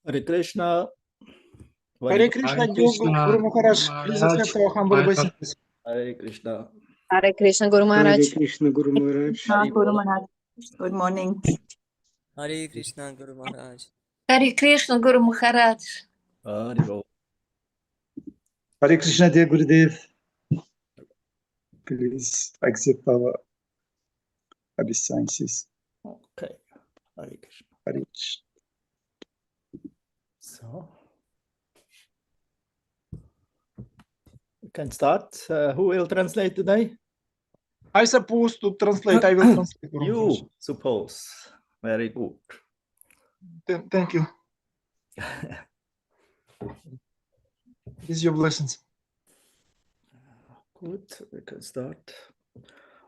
Hare Krishna. Hare Krishna, Guru Maharaj, please accept our humble obeisances. Hare Krishna. Hare Krishna, Guru Hare Maharaj. Krishna, Guru Maharaj. Guru Maharaj. Good morning. Hare Krishna, Guru Maharaj. Hare Krishna, Guru Maharaj. Hare Bol. Hare Krishna, dear Gurudev. Please accept our obeisances. Okay. Hare Krishna. Hare Krishna. So we can start. Who will translate today? I suppose to translate. I will translate. You suppose. Very good. Thank you. These are your blessings. Good. We can start.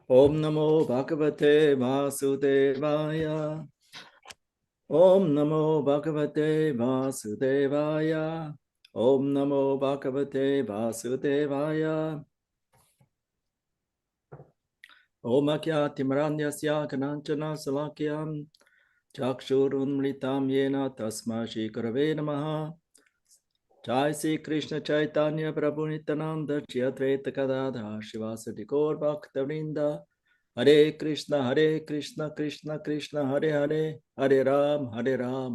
Om Namo Bhagavate Vasudevaya. Om Namo Bhagavate Vasudevaya. Om Namo Bhagavate Vasudevaya. Om Akyatimranyasya Kananchana Salakyam Chakshurunmritam Yena Tasma Shri Gurave Namaha. Jai Sri Krishna Chaitanya Prabhu Nityananda Shri Advaita Gadadhar Shivasati Gaur Bhaktavrinda. Hare Krishna, Krishna Krishna, Hare Hare, Hare Ram,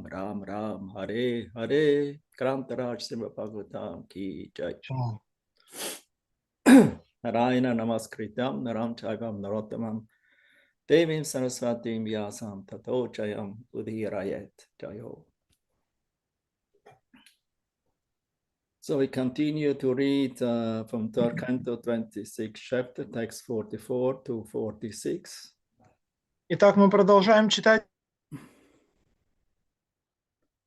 Ram Ram, Hare Hare. Krantaraj Srimad Bhagavatam Ki Jai. Narayana Namaskritam, Naram Chaivam Narottamam, Devim Saraswatim Vyasam, Tato Jayam Udhirayet Jayo. So we continue to read from 3rd Canto 26 chapter, text 44 to 46. Итак, мы продолжаем читать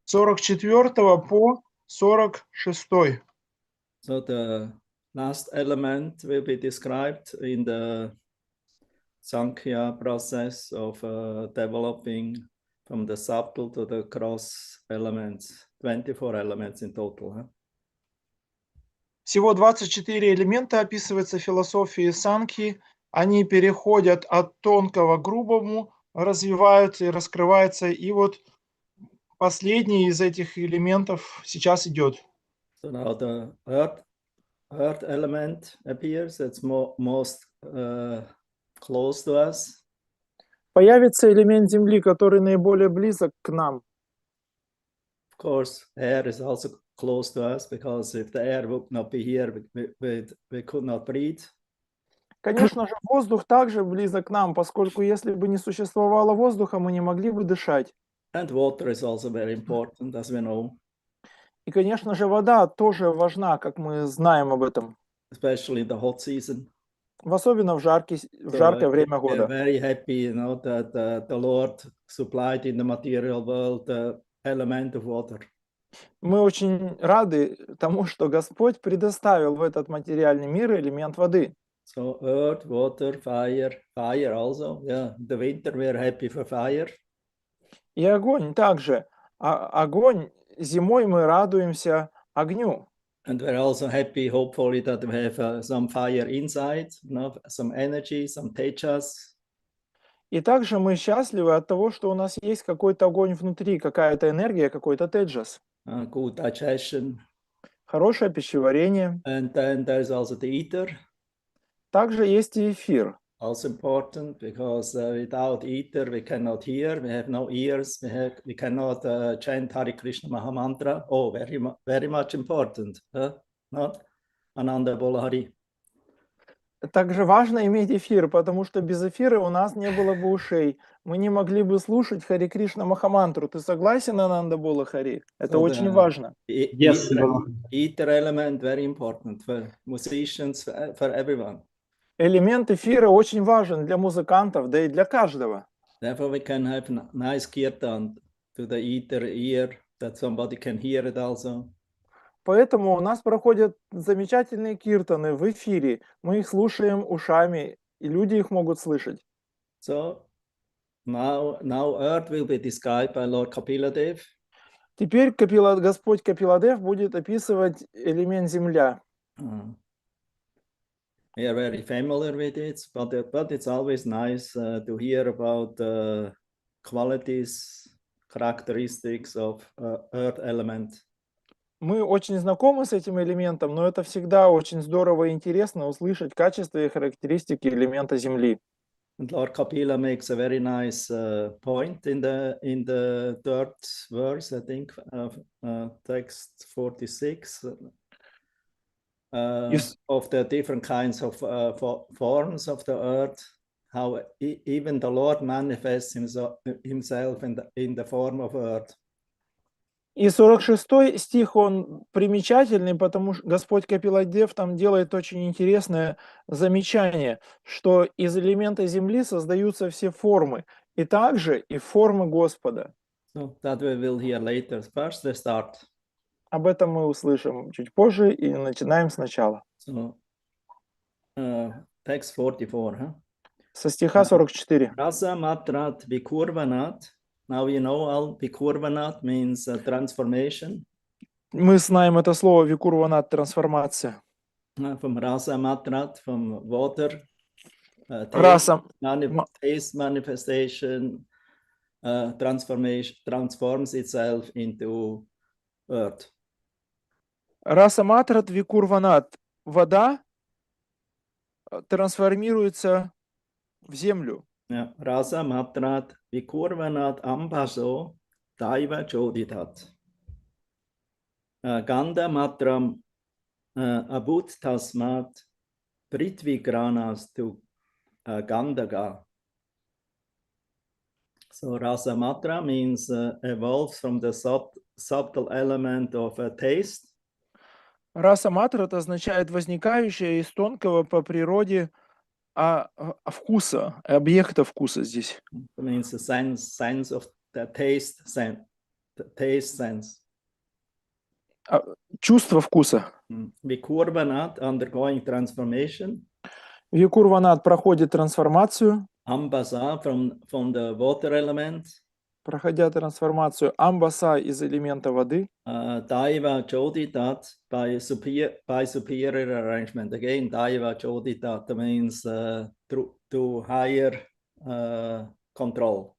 44 по 46. So the last element will be described in the Sankhya process of developing from the subtle to the gross elements, 24 elements in total. Huh? Всего 24 элемента описывается в философии Санхи. Они переходят от тонкого к грубому, развиваются и раскрываются. И вот последний из этих элементов сейчас идет. So now the earth element appears. It's most close to us. Появится элемент Земли, который наиболее близок к нам. Of course, air is also close to us because if the air would not be here, we could not breathe. Конечно же, воздух также близок к нам, поскольку если бы не существовало воздуха, мы не могли бы дышать. And water is also very important, as we know. И, конечно же, вода тоже важна, как мы знаем об этом. Especially in the hot season. Особенно в жаркое время года. We are very happy, that the Lord supplied in the material world the element of water. Мы очень рады тому, что Господь предоставил в этот материальный мир элемент воды. So earth, water, fire also. Yeah, in the winter we are happy for fire. И огонь также. Огонь, зимой мы радуемся огню. And we're also happy, hopefully, that we have some fire inside, some energy, some tejas. И также мы счастливы от того, что у нас есть какой-то огонь внутри, какая-то энергия, какой-то теджас. Good digestion. Хорошее пищеварение. And then there's also the ether. Также есть и эфир. Also important because without ether we cannot hear, we have no ears, we cannot chant Hare Krishna Mahamantra. Oh, very much important. Not Ananda Bola Hari. Также важно иметь эфир, потому что без эфира у нас не было бы ушей. Мы не могли бы слушать Харе Кришна Махамантру. Ты согласен, Ананда Бола Хари? Это очень важно. Yes. Ether element very important for musicians, for everyone. Элемент эфира очень важен для музыкантов, да и для каждого. Therefore we can have nice kirtan to the ether ear, that somebody can hear it also. Поэтому у нас проходят замечательные киртаны в эфире. Мы их слушаем ушами, и люди их могут слышать. So now earth will be described by Lord Kapiladev. Теперь Господь Капиладев будет описывать элемент земля. We are very familiar with it, but it's always nice to hear about qualities characteristics of earth element. Мы очень знакомы с этим элементом, но это всегда очень здорово и интересно услышать качества и характеристики элемента Земли. And Lord Kapila makes a very nice point in the third verse, I think, of text 46, of the different kinds of forms of the earth, how even the Lord manifests himself in the form of earth. И 46 стих, он примечательный, потому что Господь Капиладев там делает очень интересное замечание, что из элемента земли создаются все формы, и также и формы Господа. So that we will hear later. First we start. Об этом мы услышим чуть позже и начинаем сначала. So text 44, huh? Со стиха 44. Rasa matrat vikurvanat. Now you know all vikurvanat means transformation. Мы знаем это слово викурванат, трансформация. From rasa matrat, from water, Раса, taste manifestation, transforms itself into earth. раса матрат викурванат. Вода трансформируется в землю. Rasa matrat vikurvanat ambaso daiva joditat. Ganda matram abut tasmat prithvi granas to gandaga. So rasa matra means evolves from the subtle element of taste. Раса матрат означает возникающее из тонкого по природе вкуса, объекта вкуса здесь. It means the sense of the taste sense. Чувство вкуса. Vikurvanat undergoing transformation. Викурванат проходит трансформацию. Ambasa from the water element. Проходя трансформацию амбаса из элемента воды. Daiva joditat by superior arrangement. Again, daiva joditat means to higher control.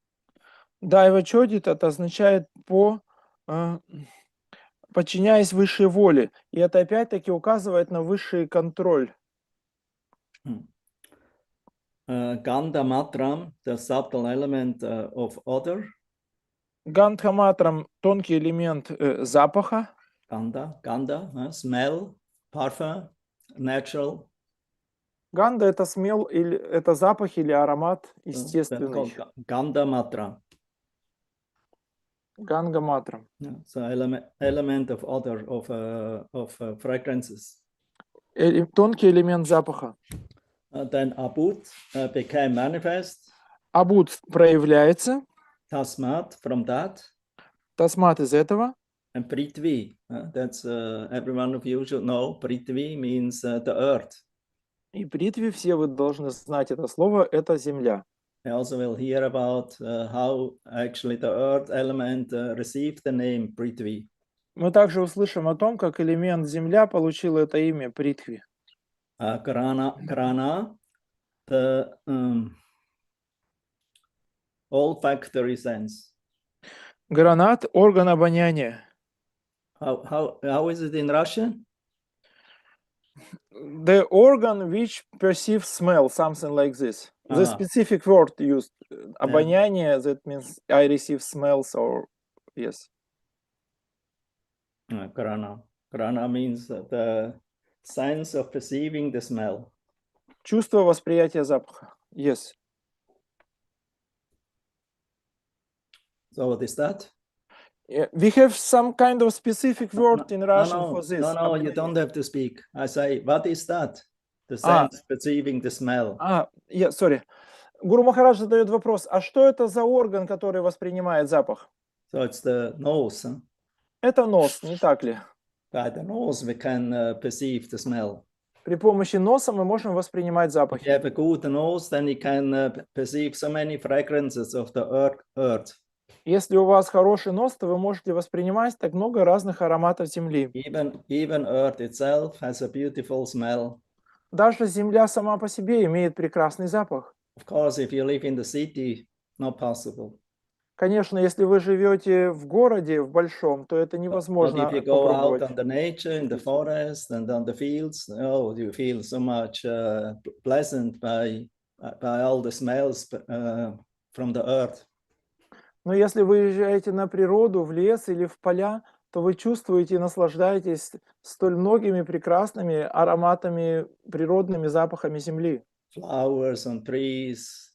Дайва чодит, это означает подчиняясь высшей воле. И это опять-таки указывает на высший контроль. Gandha matram, the subtle element of odor. Гандха матрам, тонкий элемент запаха. Gandha, smell, parfum, natural. Ганда это смел или это запах или аромат естественный. Gandha matra. Ганга матрам. So element of odor of fragrances. Тонкий элемент запаха. Then abut became manifest. Абут проявляется. Tasmat from that. Тасмат из этого. And prithvi, that's every one of you should know. Prithvi means the earth. И притви, все вы должны знать это слово, это земля. I also will hear about how actually the earth element received the name Prithvi. Мы также услышим о том, как элемент земля получил это имя Притви. Grana, the olfactory sense. Гранат, орган обоняния. How is it in Russian? The organ which perceives smell, something like this. The specific word used. Обоняние, that means I receive smells or yes. Grana. Grana means the sense of perceiving the smell. Чувство восприятия запаха. Yes. So what is that? We have some kind of specific word in Russian for this. No, you don't have to speak. I say, what is that? The sense perceiving the smell. Sorry. Гуру Махарадж задает вопрос, а что это за орган, который воспринимает запах? So it's the nose. Huh? Это нос, не так ли? By the nose we can perceive the smell. При помощи носа мы можем воспринимать запахи. If you have a good nose, then you can perceive so many fragrances of the earth. Если у вас хороший нос, то вы можете воспринимать так много разных ароматов земли. Even earth itself has a beautiful smell. Даже земля сама по себе имеет прекрасный запах. Of course, if you live in the city, not possible. Конечно, если вы живете в городе, в большом, то это But невозможно if you go out попробовать. on the nature, in the forest and on the fields, oh, you feel so much pleasant by all the smells from the earth. Но если вы езжаете на природу, в лес или в поля, то вы чувствуете и наслаждаетесь столь многими прекрасными ароматами, природными запахами земли. Flowers and trees,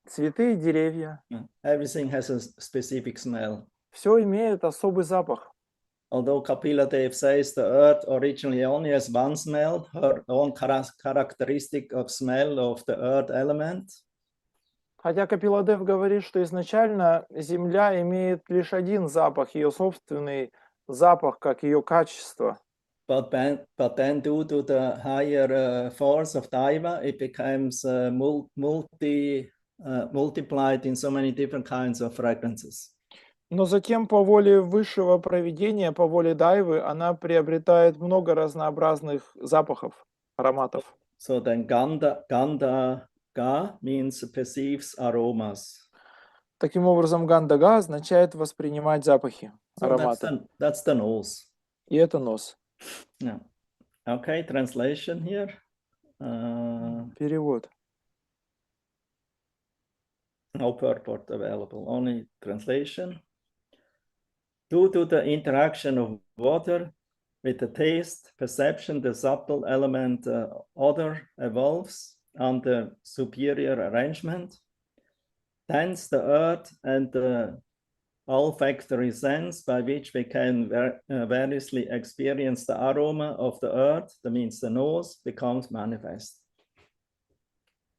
Цветы и деревья. everything has a specific smell. Все имеет особый запах. Although Kapila Dev says the earth originally only has one smell, her own characteristic of smell of the earth element, Хотя Капиладев говорит, что изначально Земля имеет лишь один запах, ее собственный запах, как ее качество. but then due to the higher force of Daiva, it becomes multiplied in so many different kinds of fragrances. Но затем по воле высшего провидения, по воле Дайвы, она приобретает много разнообразных запахов, ароматов. So then Ganda Ga means perceives aromas. Таким образом, гандага означает воспринимать запахи, So ароматы. that's the nose. И это нос. Yeah. Okay, translation here. Перевод. No purport available, only translation. Due to the interaction of water with the taste, perception, the subtle element odor evolves under superior arrangement. Hence the earth and the olfactory sense by which we can variously experience the aroma of the earth, that means the nose, becomes manifest.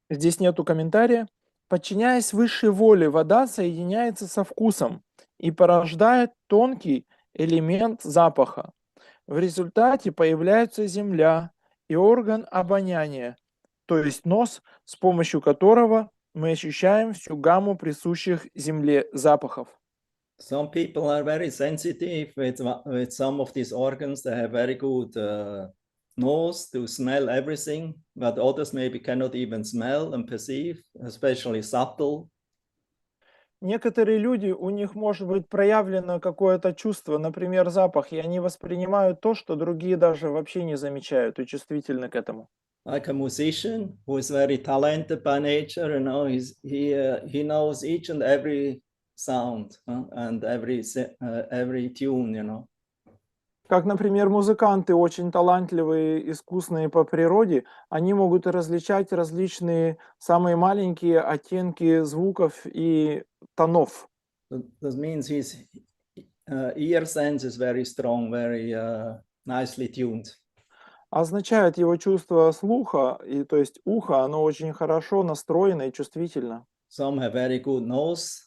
Здесь нету комментария. Подчиняясь высшей воле, вода соединяется со вкусом и порождает тонкий элемент запаха. В результате появляется земля и орган обоняния, то есть нос, с помощью которого мы ощущаем всю гамму присущих земле запахов. Some people are very sensitive with some of these organs. They have very good nose to smell everything, but others maybe cannot even smell and perceive, especially subtle. Некоторые люди, у них может быть проявлено какое-то чувство, например, запах, и они воспринимают то, что другие даже вообще не замечают и чувствительны к этому. Like a musician who is very talented by nature, you know, he knows each and every sound and every tune, you know. Как, например, музыканты очень талантливые, искусные по природе, они могут различать различные самые маленькие оттенки звуков и тонов. That means his ear sense is very strong, very nicely tuned. Означает его чувство слуха, и, то есть ухо, оно очень хорошо настроено и чувствительно. Some have very good nose.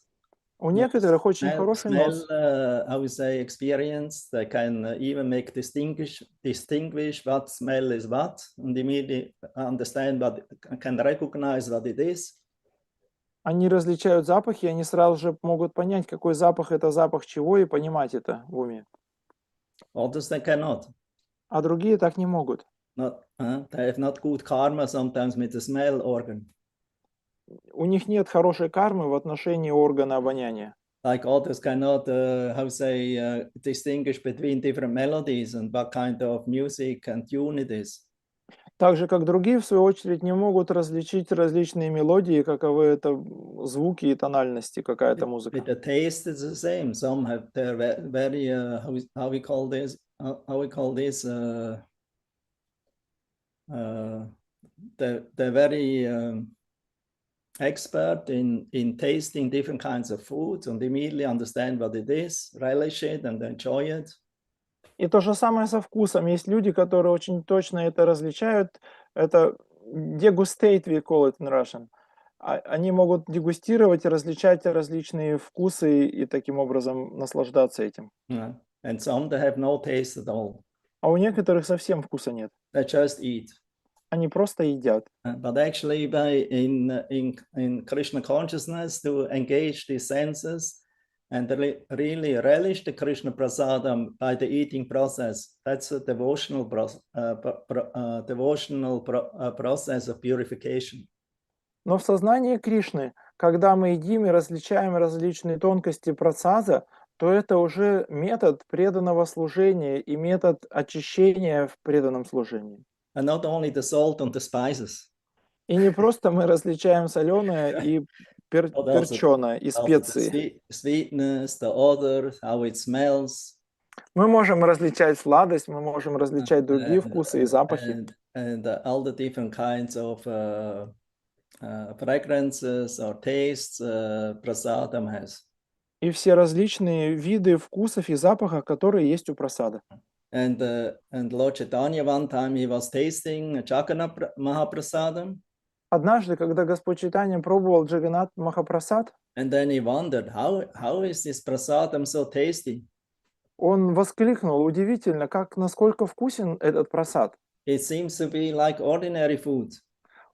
У некоторых очень хороший нос. I would say experience. They can even make distinguish what smell is what, and immediately understand what, can recognize what it is. Они различают запахи, они сразу же могут понять, какой запах это запах чего, и понимать это в уме. Others they cannot. А другие так не могут. They have not good karma sometimes with the smell organ. У них нет хорошей кармы в отношении органа обоняния. Like others cannot, distinguish between different melodies and what kind of music and tune it is. Так же, как другие, в свою очередь, не могут различить различные мелодии, каковы это звуки и тональности, какая-то музыка. With the taste is the same. Some have their very how we call this they're very expert in tasting different kinds of foods and immediately understand what it is, relish it and enjoy it. И то же самое со вкусом. Есть люди, которые очень точно это различают. Это degustate, we call it in Russian. Они могут дегустировать и различать различные вкусы и таким образом наслаждаться этим. Yeah. And some they have no taste at all. А у некоторых совсем вкуса нет. They just eat. Они просто едят. But actually, in Krishna consciousness, to engage the senses and really relish the Krishna prasadam by the eating process, that's a devotional process of purification. Но в сознании Кришны, когда мы едим и различаем различные тонкости просада, то это уже метод преданного служения и метод очищения в преданном служении. And not only the salt and the spices, И не просто мы различаем соленое и but also перченое и also the специи. sweetness, the odor, how it smells, Мы можем различать сладость, мы можем различать другие вкусы и запахи. and all the different kinds of fragrances or tastes prasadam has. И все различные виды вкусов и запахов, которые есть у прасада. And Lord Chaitanya, one time he was tasting Jagannath Mahaprasadam, Однажды, когда Господь Чайтанья пробовал Джаганнат Махапрасад, and then he wondered, how is this prasadam so tasty? он воскликнул: удивительно, насколько вкусен этот прасад. It seems to be like ordinary food.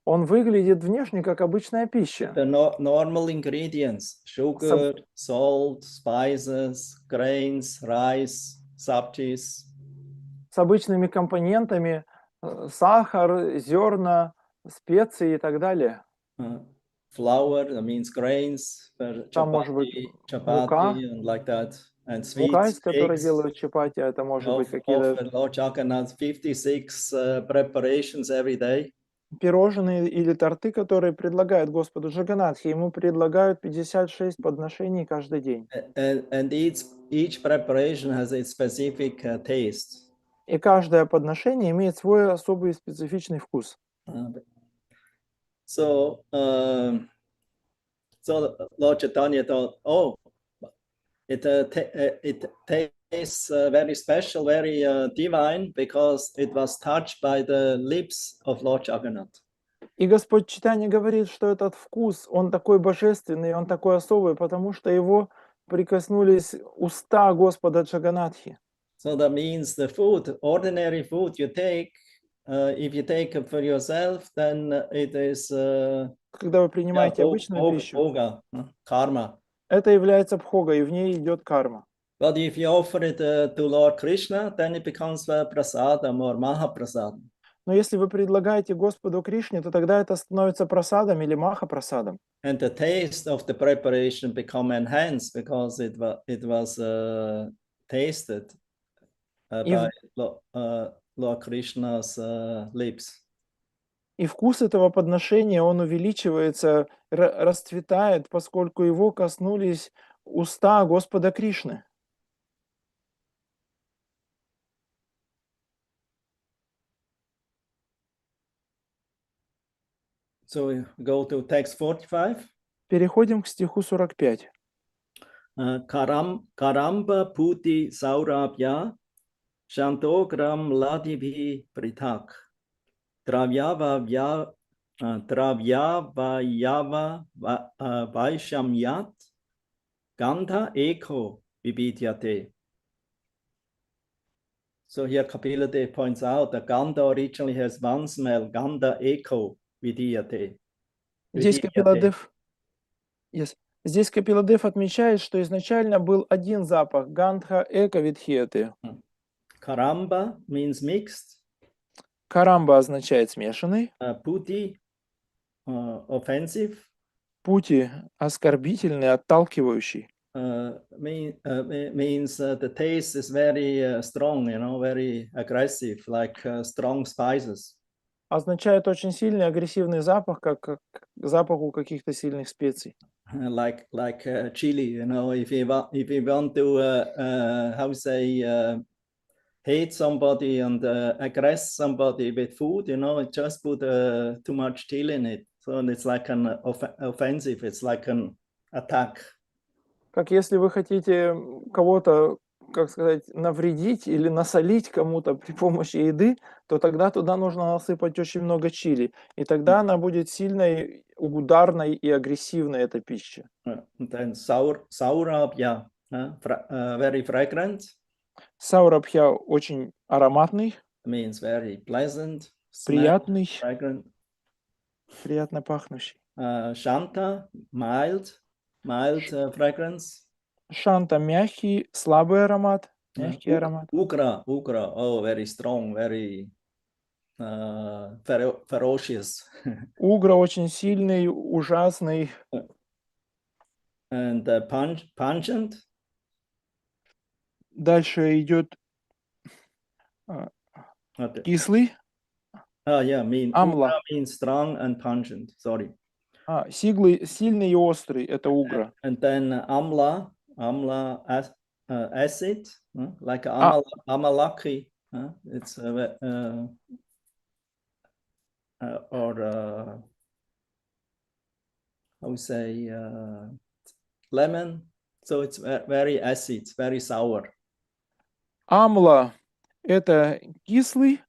Он выглядит внешне как обычная пища. The normal ingredients, sugar, salt, spices, grains, rice, sabjis. С обычными компонентами: сахар, зерна, специи и так далее. Flour, that means grains, Там может быть мука, chapati, and like that, and мука, sweets, из которой cakes. делают чапати, это может быть какие-то Offer Lord Jagannath 56 preparations every day. пирожные или торты, которые предлагают Господу Джаганнатхе. Ему предлагают 56 подношений каждый день. And each preparation has its specific taste. И каждое подношение имеет свой особый специфичный вкус. So Lord Chaitanya thought, oh, it tastes very special, very divine, because it was touched by the lips of Lord Jagannath. И Господь Чайтанья говорит, что этот вкус, он такой божественный, он такой особый, потому что его прикоснулись уста Господа Джаганнатхи. So that means the food, ordinary food you take, if you take it for yourself, then it is Когда вы принимаете обычную пищу, bhoga, karma. это является бхога, и в ней идет карма. But if you offer it to Lord Krishna, then it becomes prasadam or mahaprasadam. Но если вы предлагаете Господу Кришне, то тогда это становится прасадом или маха-прасадом. And the taste of the preparation become enhanced because it was tasted by Lord Krishna's lips. И вкус этого подношения, он увеличивается, расцветает, поскольку его коснулись уста Господа Кришны. So we go to text 45. Переходим к стиху 45. Karamba puti saurabhya shantogram ladibhi pritak dravyava vaishamyat gandha eko vibidyate. So here Kapila Dev points out that gandha originally has one smell, gandha eko vidyate. Здесь Капиладев отмечает, что изначально был один запах, гандха эка видхьяте. Karamba means mixed. Карамба означает смешанный. Puti, offensive. Пути оскорбительный, отталкивающий. Means the taste is very strong, very aggressive, like strong spices. Означает очень сильный агрессивный запах, как запах у каких-то сильных специй. Like chili, if you want to how say hate somebody and aggress somebody with food, just put too much chili in it, so it's like an offensive, it's like an attack. Как если вы хотите кого-то, как сказать, навредить или насолить кому-то при помощи еды, то тогда туда нужно насыпать очень много чили, и тогда она будет сильной, ударной и агрессивной, эта пища. Then saurabhya, very fragrant. Саурабхья очень ароматный, Means very pleasant, приятный, fragrant. приятно пахнущий. Shanta, mild fragrance. Шанта мягкий, слабый аромат, мягкий аромат. Ugra, oh, very strong, very ferocious. Угра очень сильный, ужасный. And pungent. Дальше идет Okay. кислый, Oh yeah, ugra амла. means strong and pungent. Sorry. Сильный и острый – это угра. And then amla acid, like amalaki. It's or how we say lemon. So it's very acid, very sour. Амла – это кислый,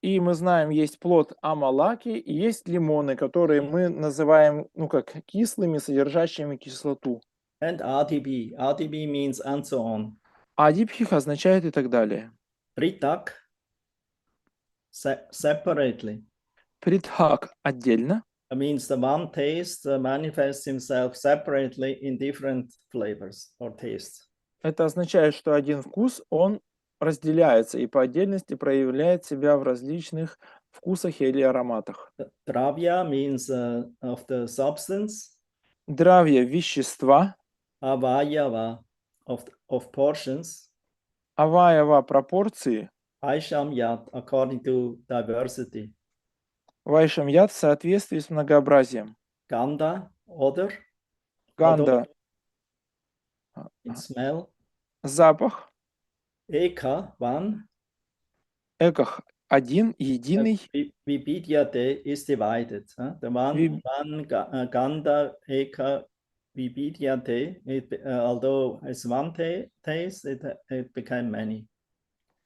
и мы знаем, есть плод амалаки, и есть лимоны, которые мы называем, как кислыми, содержащими кислоту. And RTB. RTB means and so on. Адипхих означает и так далее. Приtak, separately. Притхак отдельно. It means the one taste manifests himself separately in different flavors or tastes. Это означает, что один вкус, он разделяется и по отдельности проявляет себя в различных вкусах или ароматах. Dravya means of the substance. Дравья – вещества. Avayava of portions. Аваява – пропорции. Aishamyat according to diversity. Вайшамьят в соответствии с многообразием. Ganda, odor. Ганда – smell. запах. Eka, one. Эках один, единый. Vibidyate is divided. The one Ganda, Eka, Vibidyate, although it's one taste, it became many.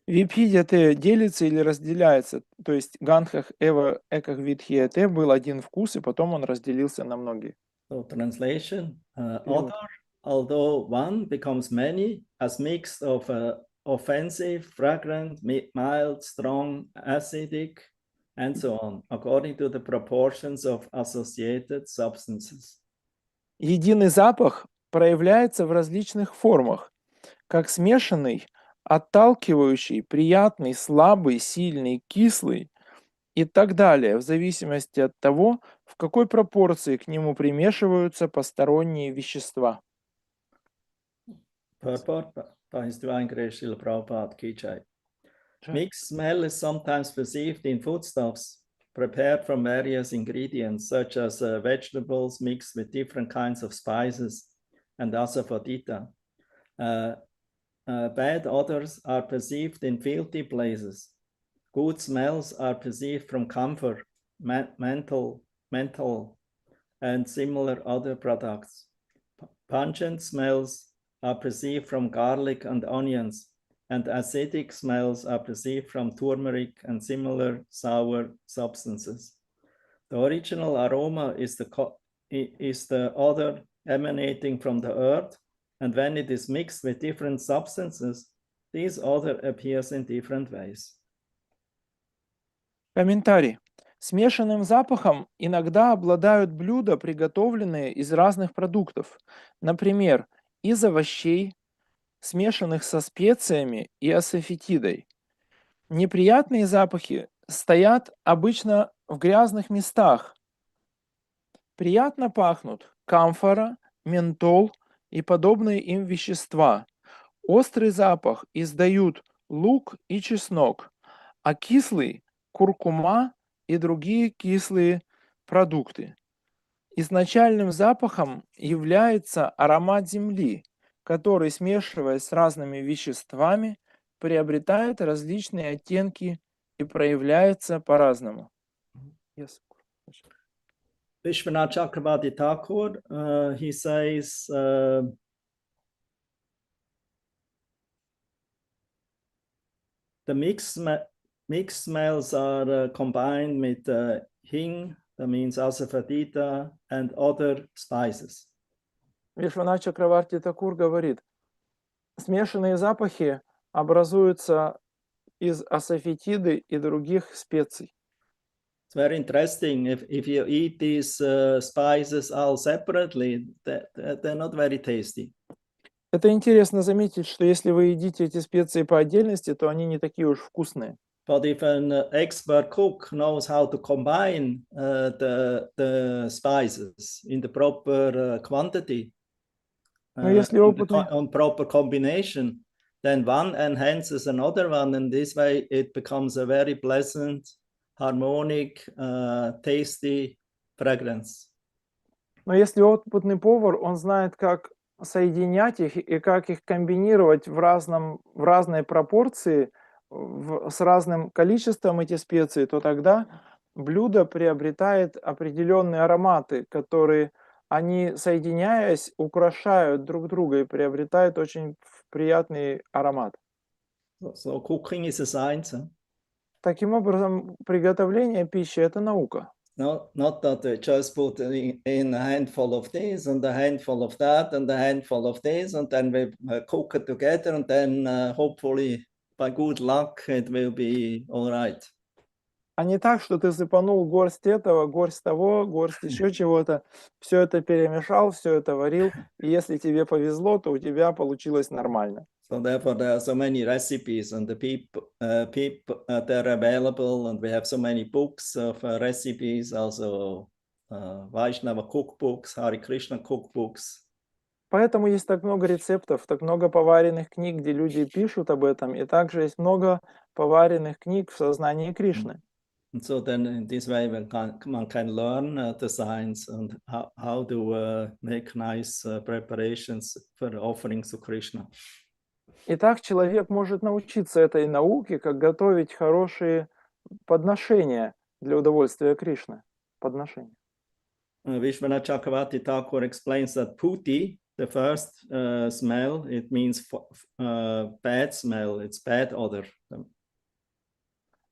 Випхидьяте делится или разделяется. То есть гандхах эва эках видхияте был один вкус, и потом он разделился на многие. So translation, odor, although one becomes many, as mix of offensive, fragrant, mild, strong, acidic, and so on, according to the proportions of associated substances. Единый запах проявляется в различных формах, как смешанный, отталкивающий, приятный, слабый, сильный, кислый и так далее, в зависимости от того, в какой пропорции к нему примешиваются посторонние вещества. Purport by His Divine Grace Srila Prabhupada Ki Jai. Mixed smell is sometimes perceived in foodstuffs prepared from various ingredients, such as vegetables mixed with different kinds of spices and asafoetida. Bad odors are perceived in filthy places. Good smells are perceived from camphor, menthol, and similar other products. Pungent smells are perceived from garlic and onions, and acidic smells are perceived from turmeric and similar sour substances. The original aroma is the odor emanating from the earth, and when it is mixed with different substances, this odor appears in different ways. Комментарий. Смешанным запахом иногда обладают блюда, приготовленные из разных продуктов, например, из овощей, смешанных со специями и асафетидой. Неприятные запахи стоят обычно в грязных местах. Приятно пахнут камфора, ментол и подобные им вещества. Острый запах издают лук и чеснок, а кислый – куркума и другие кислые продукты. Изначальным запахом является аромат земли, который, смешиваясь с разными веществами, приобретает различные оттенки и проявляется по-разному. Vishwanath Chakravarti Thakur, he says, the mixed smells are combined with hing, that means asafoetida, and other spices. Вишванат Чакраварти Такур говорит, смешанные запахи образуются из асафетиды и других специй. It's very interesting. If you eat these spices all separately, they're not very tasty. Это интересно заметить, что если вы едите эти специи по отдельности, то они не такие уж вкусные. But if an expert cook knows how to combine the spices in the proper quantity, Но если and the опытный, on proper combination, then one enhances another one, and this way it becomes a very pleasant, harmonic, tasty fragrance. но если опытный повар, он знает, как соединять их и как их комбинировать в разной пропорции, с разным количеством эти специи, то тогда блюдо приобретает определенные ароматы, которые они, соединяясь, украшают друг друга и приобретают очень приятный аромат. So cooking is a science. Huh? Таким образом, приготовление пищи – это наука. Not that we just put in a handful of this and a handful of that and a handful of this, and then we cook it together, and then hopefully by good luck it will be all right. А не так, что ты сыпанул горсть этого, горсть того, горсть еще чего-то, все это перемешал, все это варил, и если тебе повезло, то у тебя получилось нормально. So therefore there are so many recipes, and the people they're available, and we have so many books of recipes, also Vaishnava cookbooks, Hare Krishna cookbooks. Поэтому есть так много рецептов, так много поваренных книг, где люди пишут об этом, и также есть много поваренных книг в сознании Кришны. And so then in this way one can learn the science and how to make nice preparations for offerings to Krishna. И так человек может научиться этой науке, как готовить хорошие подношения для удовольствия Кришны. Подношения. Vishwanath Chakravarti Thakur explains that puti, the first smell, it means bad smell, it's bad odor.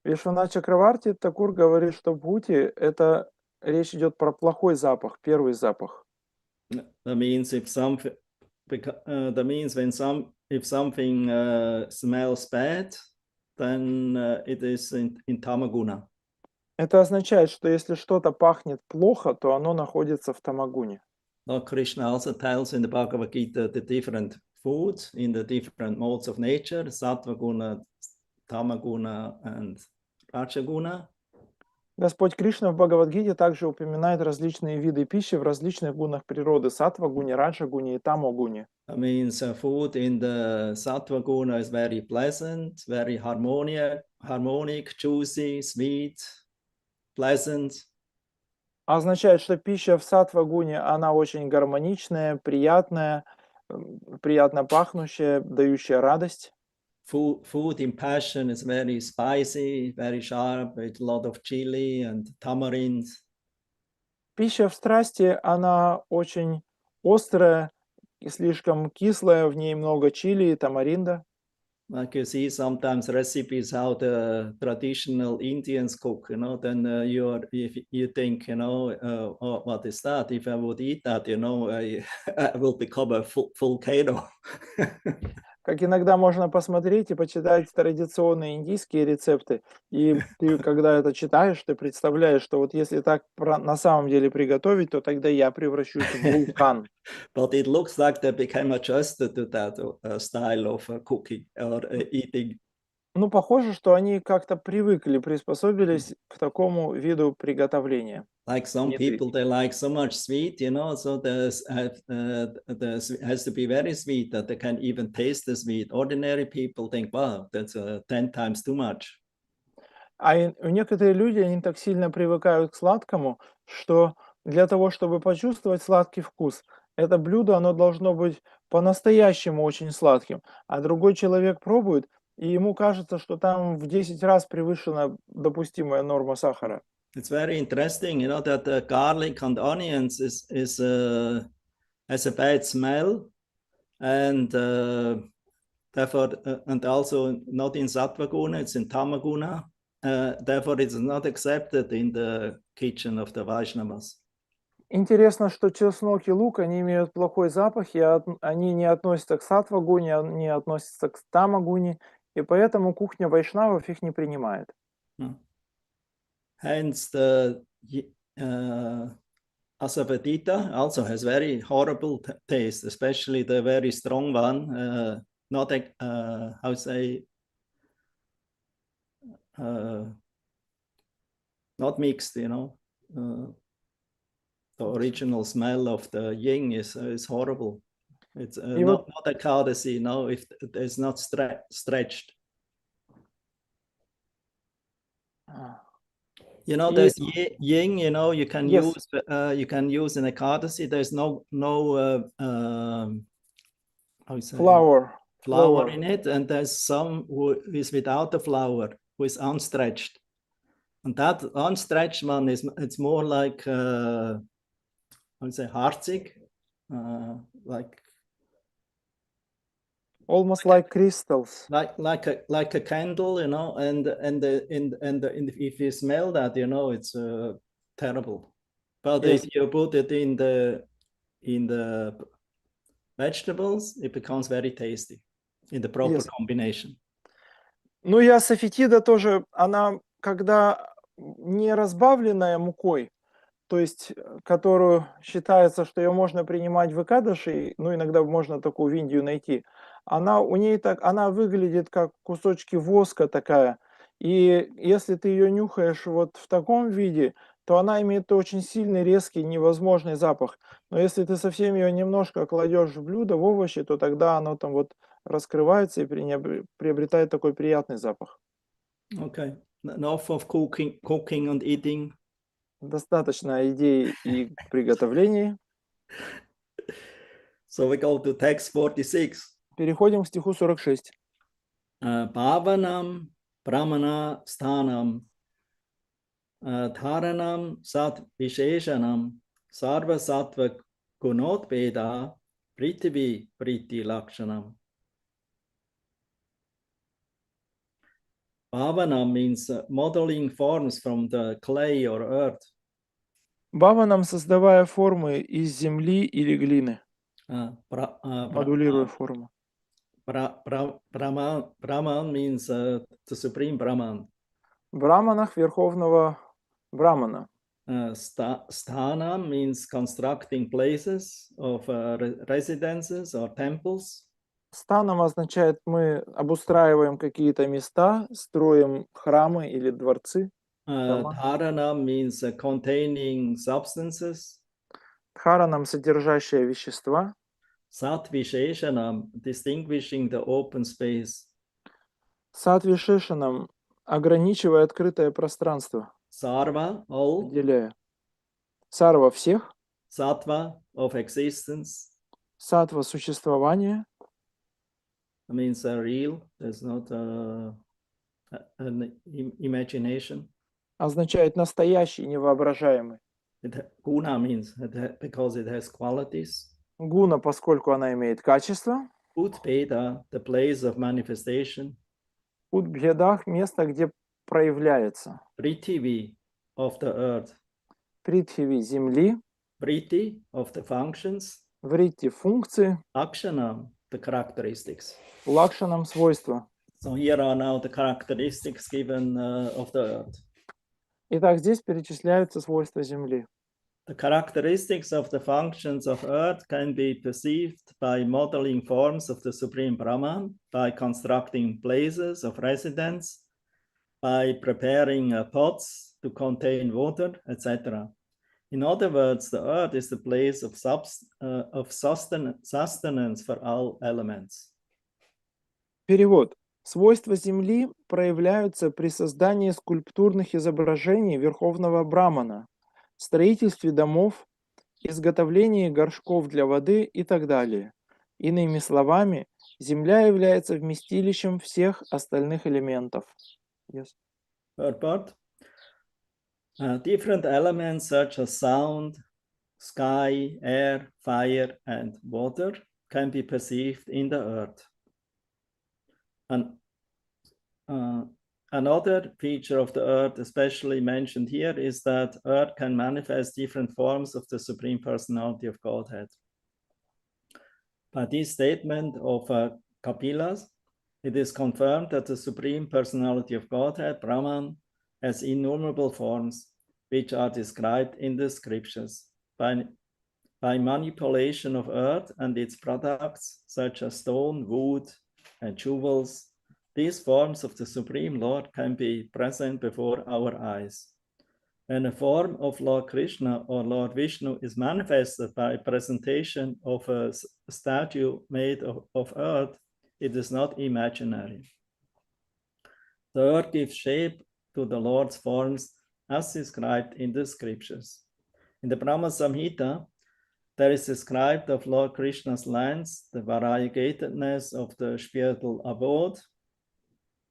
Вишванат Чакраварти Такур говорит, что пути – это речь идет про плохой запах, первый запах. That means if something smells bad, then it is in tamaguna. Это означает, что если что-то пахнет плохо, то оно находится в тамагуне. Lord Krishna also tells in the Bhagavad Gita the different foods in the different modes of nature, sattva guna, tamaguna and rajaguna. Господь Кришна в Бхагавад-гите также упоминает различные виды пищи в различных гунах природы – саттва-гуне, раджа-гуне и тамо-гуне. That means food in the sattva guna is very pleasant, very harmonic, juicy, sweet, pleasant. Означает, что пища в саттва-гуне, она очень гармоничная, приятная, приятно пахнущая, дающая радость. Food in passion is very spicy, very sharp, with a lot of chili and tamarind. Пища в страсти, она очень острая и слишком кислая, в ней много чили и тамаринда. Like you see sometimes recipes how the traditional Indians cook, then if you think, oh, what is that? If I would eat that, I will become a volcano. Как иногда можно посмотреть и почитать традиционные индийские рецепты, и ты, когда это читаешь, ты представляешь, что вот если так на самом деле приготовить, то тогда я превращусь в вулкан. But it looks like they became adjusted to that style of cooking or eating. Ну, похоже, что они как-то привыкли, приспособились к такому виду приготовления. Like some people, they like so much sweet, so there's has to be very sweet that they can even taste the sweet. Ordinary people think, wow, that's 10 times too much. А некоторые люди, они так сильно привыкают к сладкому, что для того, чтобы почувствовать сладкий вкус, это блюдо, оно должно быть по-настоящему очень сладким. А другой человек пробует, и ему кажется, что там в 10 раз превышена допустимая норма сахара. It's very interesting, that the garlic and onions has a bad smell, and therefore, and also not in sattva guna, it's in tamaguna. Therefore, it's not accepted in the kitchen of the Vaishnavas. Интересно, что чеснок и лук, они имеют плохой запах, и они не относятся к саттва-гуне, они относятся к тама-гуне, и поэтому кухня вайшнавов их не принимает. Hence, the asafoetida also has very horrible taste, especially the very strong one. Not how say, not mixed. The original smell of the yin is horrible. It's И not a Ekadasi, no, if it's not stretched. You know, there's yin, you know, you can Yes. use an Ekadasi. There's no how you say, flower in it, and there's some who is without the flower, who is unstretched. And that unstretched one it's more like I would say harzig, like Almost like crystals. Like a candle, you know, and if you smell that, you know, it's terrible. But Yes. if you put it in the vegetables, it becomes very tasty in the proper combination. Ну и асафетида тоже, она когда не разбавленная мукой, то есть которую считается, что ее можно принимать в экадаши, ну иногда можно такую в Индию найти, она выглядит как кусочки воска такая, и если ты ее нюхаешь вот в таком виде, то она имеет очень сильный, резкий, невозможный запах. Но если ты совсем ее немножко кладешь в блюдо, в овощи, то тогда оно там вот раскрывается и приобретает такой приятный запах. Okay, enough of cooking and eating. Достаточно идей и приготовлений. So we go to text 46. Переходим к стиху 46. Bhavanam Brahmana Sthanam Dharanam Sat Visheshanam Sarva Sattva Gunot Veda Prithvi Priti Lakshanam. Bhavanam means modeling forms from the clay or earth. Бхаванам, создавая формы из земли или глины, модулируя форму. Brahman means the supreme Brahman. В браманах верховного брамана. Sthana means constructing places of residences or temples. Станом означает, мы обустраиваем какие-то места, строим храмы или дворцы. Dharana means containing substances. Дхаранам, содержащие вещества. Satvisheshanam, distinguishing the open space. Сатвишешанам, ограничивая открытое пространство. Sarva, all. Отделяя. Сарва, всех. Sattva, of existence. Сатва, существование. It means real, there's not an imagination. Означает настоящий, невоображаемый. Guna means because it has qualities. Гуна, поскольку она имеет качество. Udbheda, the place of manifestation. Удбхедах, место, где проявляется. Prithvi, of the earth. Притхиви, земли. Priti, of the functions. Вритти, функции. Akshanam, the characteristics. Лакшанам, свойства. So here are now the characteristics given of the earth. Итак, здесь перечисляются свойства земли. The characteristics of the functions of earth can be perceived by modeling forms of the Supreme Brahman, by constructing places of residence, by preparing pots to contain water, etc. In other words, the earth is the place of sustenance for all elements. Перевод. Свойства земли проявляются при создании скульптурных изображений Верховного Брамана, строительстве домов, изготовлении горшков для воды и так далее. Иными словами, земля является вместилищем всех остальных элементов. Yes. Third part. Different elements such as sound, sky, air, fire, and water can be perceived in the earth. Another feature of the earth, especially mentioned here, is that earth can manifest different forms of the Supreme Personality of Godhead. By this statement of Kapilas, it is confirmed that the Supreme Personality of Godhead, Brahman, has innumerable forms, which are described in the scriptures. By manipulation of earth and its products, such as stone, wood, and jewels, these forms of the Supreme Lord can be present before our eyes. When a form of Lord Krishna or Lord Vishnu is manifested by presentation of a statue made of earth, it is not imaginary. The earth gives shape to the Lord's forms as described in the scriptures. In the Brahma Samhita, there is described of Lord Krishna's lands, the variegatedness of the spiritual abode,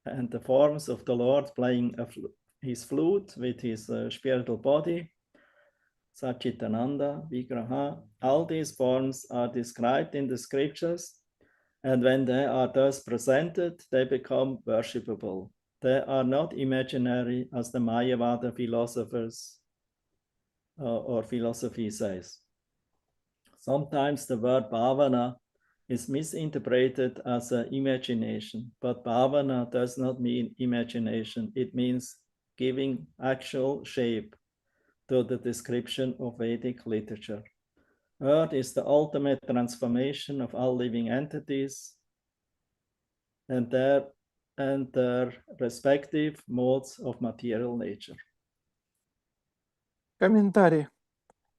and the forms of the Lord playing his flute with his spiritual body, Satchitananda, Vigraha. All these forms are described in the scriptures, and when they are thus presented, they become worshipable. They are not imaginary, as the Mayavada philosophers or philosophy says. Sometimes the word bhavana is misinterpreted as an imagination, but bhavana does not mean imagination. It means giving actual shape to the description of Vedic literature. Earth is the ultimate transformation of all living entities and their respective modes of material nature. Комментарий.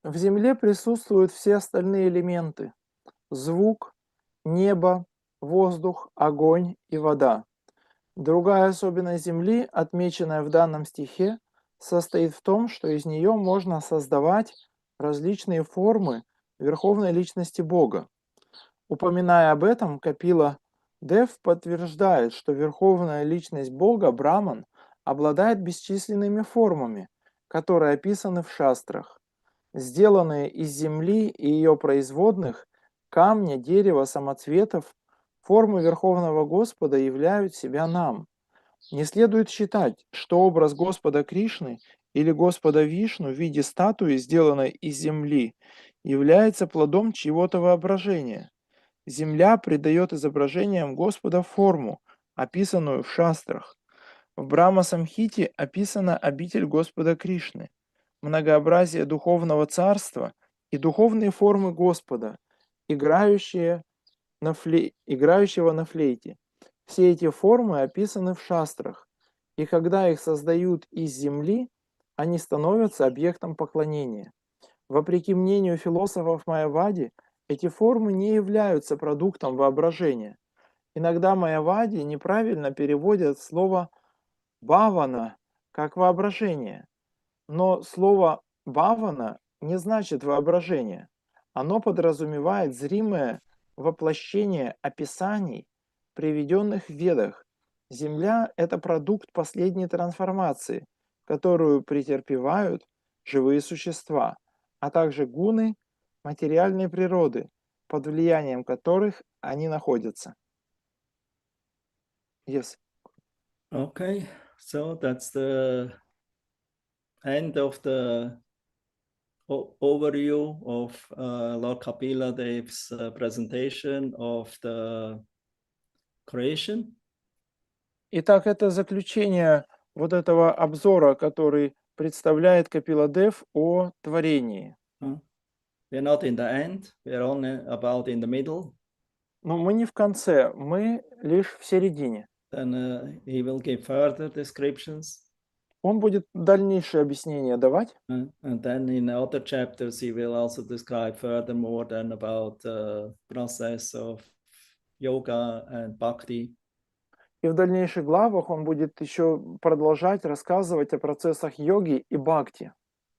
В Земле присутствуют все остальные элементы. Звук, небо, воздух, огонь и вода. Другая особенность Земли, отмеченная в данном стихе, состоит в том, что из нее можно создавать различные формы Верховной Личности Бога. Упоминая об этом, Капила Дев подтверждает, что Верховная Личность Бога, Браман, обладает бесчисленными формами, которые описаны в шастрах. Сделанные из земли и ее производных, камня, дерева, самоцветов, формы Верховного Господа являют себя нам. Не следует считать, что образ Господа Кришны или Господа Вишну в виде статуи, сделанной из земли, является плодом чьего-то воображения. Земля придает изображениям Господа форму, описанную в шастрах. В Брахма-самхите описана обитель Господа Кришны, многообразие духовного царства и духовные формы Господа, играющего на флейте. Все эти формы описаны в шастрах, и когда их создают из земли, они становятся объектом поклонения. Вопреки мнению философов Майявади, эти формы не являются продуктом воображения. Иногда Майявади неправильно переводят слово «бхавана» как «воображение». Но слово «бхавана» не значит «воображение». Оно подразумевает зримое воплощение описаний, приведенных в Ведах. Земля – это продукт последней трансформации, которую претерпевают живые существа, а также гуны материальной природы, под влиянием которых они находятся. Yes. Okay, so that's the end of the overview of Lord Kapila Dev's presentation of the creation. Итак, это заключение вот этого обзора, который представляет Капила Дев о творении. We're not in the end, we're only about in the middle. Но мы не в конце, мы лишь в середине. Then he will give further descriptions. Он будет дальнейшее объяснение давать. And then in other chapters, he will also describe furthermore than about the process of yoga and bhakti. И в дальнейших главах он будет еще продолжать рассказывать о процессах йоги и бхакти.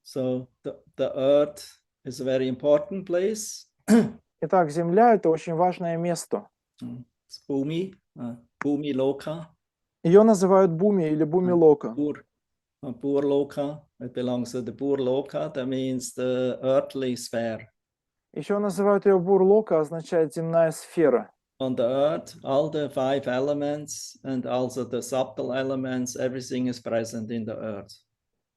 So the earth is a very important place. Итак, Земля – это очень важное место. It's Bhumi, Bhumi Loka. Ее называют Буми или Буми Лока. Pur Loka, it belongs to the Pur Loka, that means the earthly sphere. Еще называют ее Бур-Лока, означает земная сфера. On the earth, all the 5 elements and also the subtle elements, everything is present in the earth.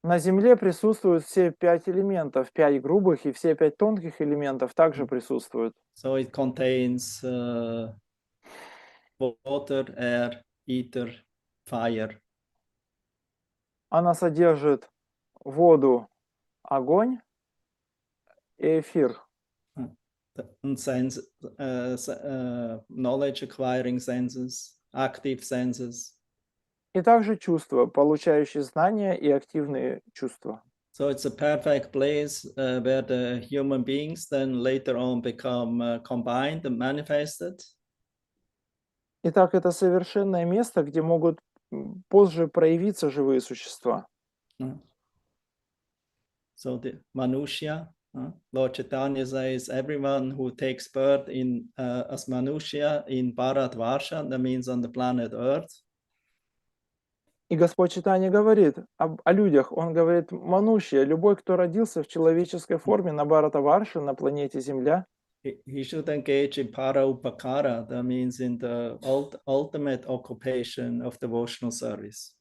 На Земле присутствуют все 5 элементов, 5 грубых и все 5 тонких элементов также присутствуют. So it contains water, air, ether, fire. Она содержит воду, огонь и эфир. And sense, knowledge acquiring senses, active senses. И также чувства, получающие знания и активные чувства. So it's a perfect place where the human beings then later on become combined and manifested. Итак, это совершенное место, где могут позже проявиться живые существа. So the Manushya, Lord Chaitanya says, everyone who takes birth in as Manushya in Bharatvarsha, that means on the planet Earth. И Господь Чайтанья говорит о людях. Он говорит, Манушья, любой, кто родился в человеческой форме на Бхаратаварше, на планете Земля, He should engage in para-upakara, that means in the ultimate occupation of devotional service.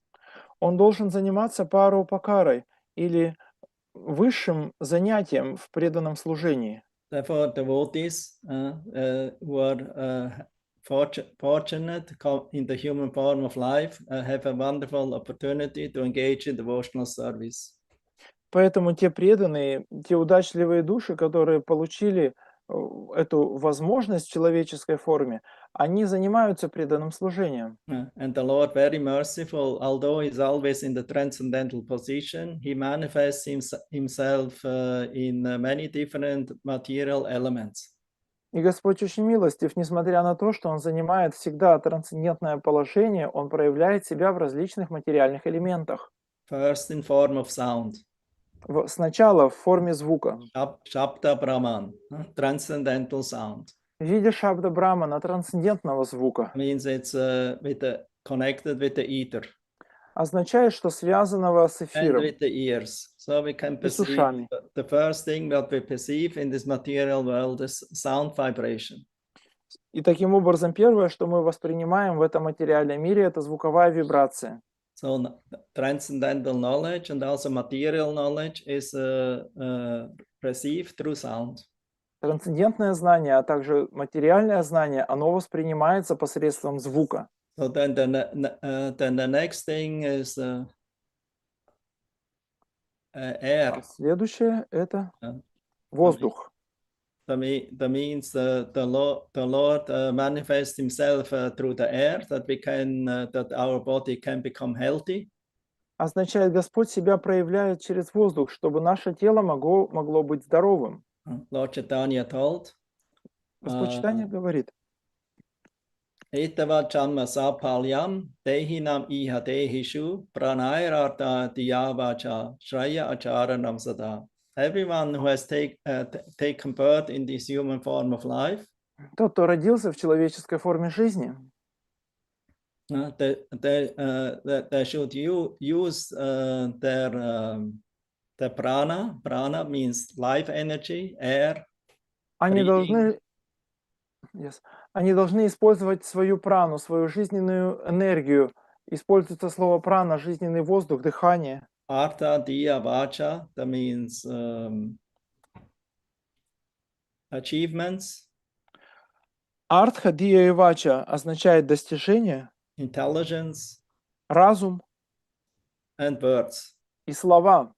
он должен заниматься параупакарой или высшим занятием в преданном служении. Therefore, devotees who are fortunate in the human form of life have a wonderful opportunity to engage in devotional service. Поэтому те преданные, те удачливые души, которые получили эту возможность в человеческой форме, они занимаются преданным служением. And the Lord, very merciful, although he's always in the transcendental position, he manifests himself in many different material elements. И Господь очень милостив, несмотря на то, что Он занимает всегда трансцендентное положение, Он проявляет себя в различных материальных элементах. First in form of sound. Сначала в форме звука. Shabda Brahman, transcendental sound. В виде шабда Брахмана, трансцендентного звука. Means it's connected with the ether. Означает, что связанного с And эфиром with the ears. So we can и с perceive ушами. the first thing that we perceive in this material world is sound vibration. И таким образом, первое, что мы воспринимаем в этом материальном мире, это звуковая вибрация. So transcendental knowledge and also material knowledge is perceived through sound. Трансцендентное знание, а также материальное знание, оно воспринимается посредством звука. So then the next thing is air. А следующее – это воздух. That means the Lord manifests himself through the air, that we can that our body can become healthy. Означает, Господь себя проявляет через воздух, чтобы наше тело могло быть здоровым. Lord Chaitanya told. Господь Чайтанья говорит: Etava Janma Sapalyam Dehinam Iha Dehishu Pranairata Diyavacha Shraya Acharanam Sada. Everyone who has taken birth in this human form of life, тот, кто родился в человеческой форме жизни, they should use their prana. Prana means life energy, air. они должны использовать свою прану, свою жизненную энергию. Используется слово прана, жизненный воздух, дыхание. Artha Diya Vacha, that means achievements. Артха Дия и Вача означает достижение, Intelligence, разум and words. и слова.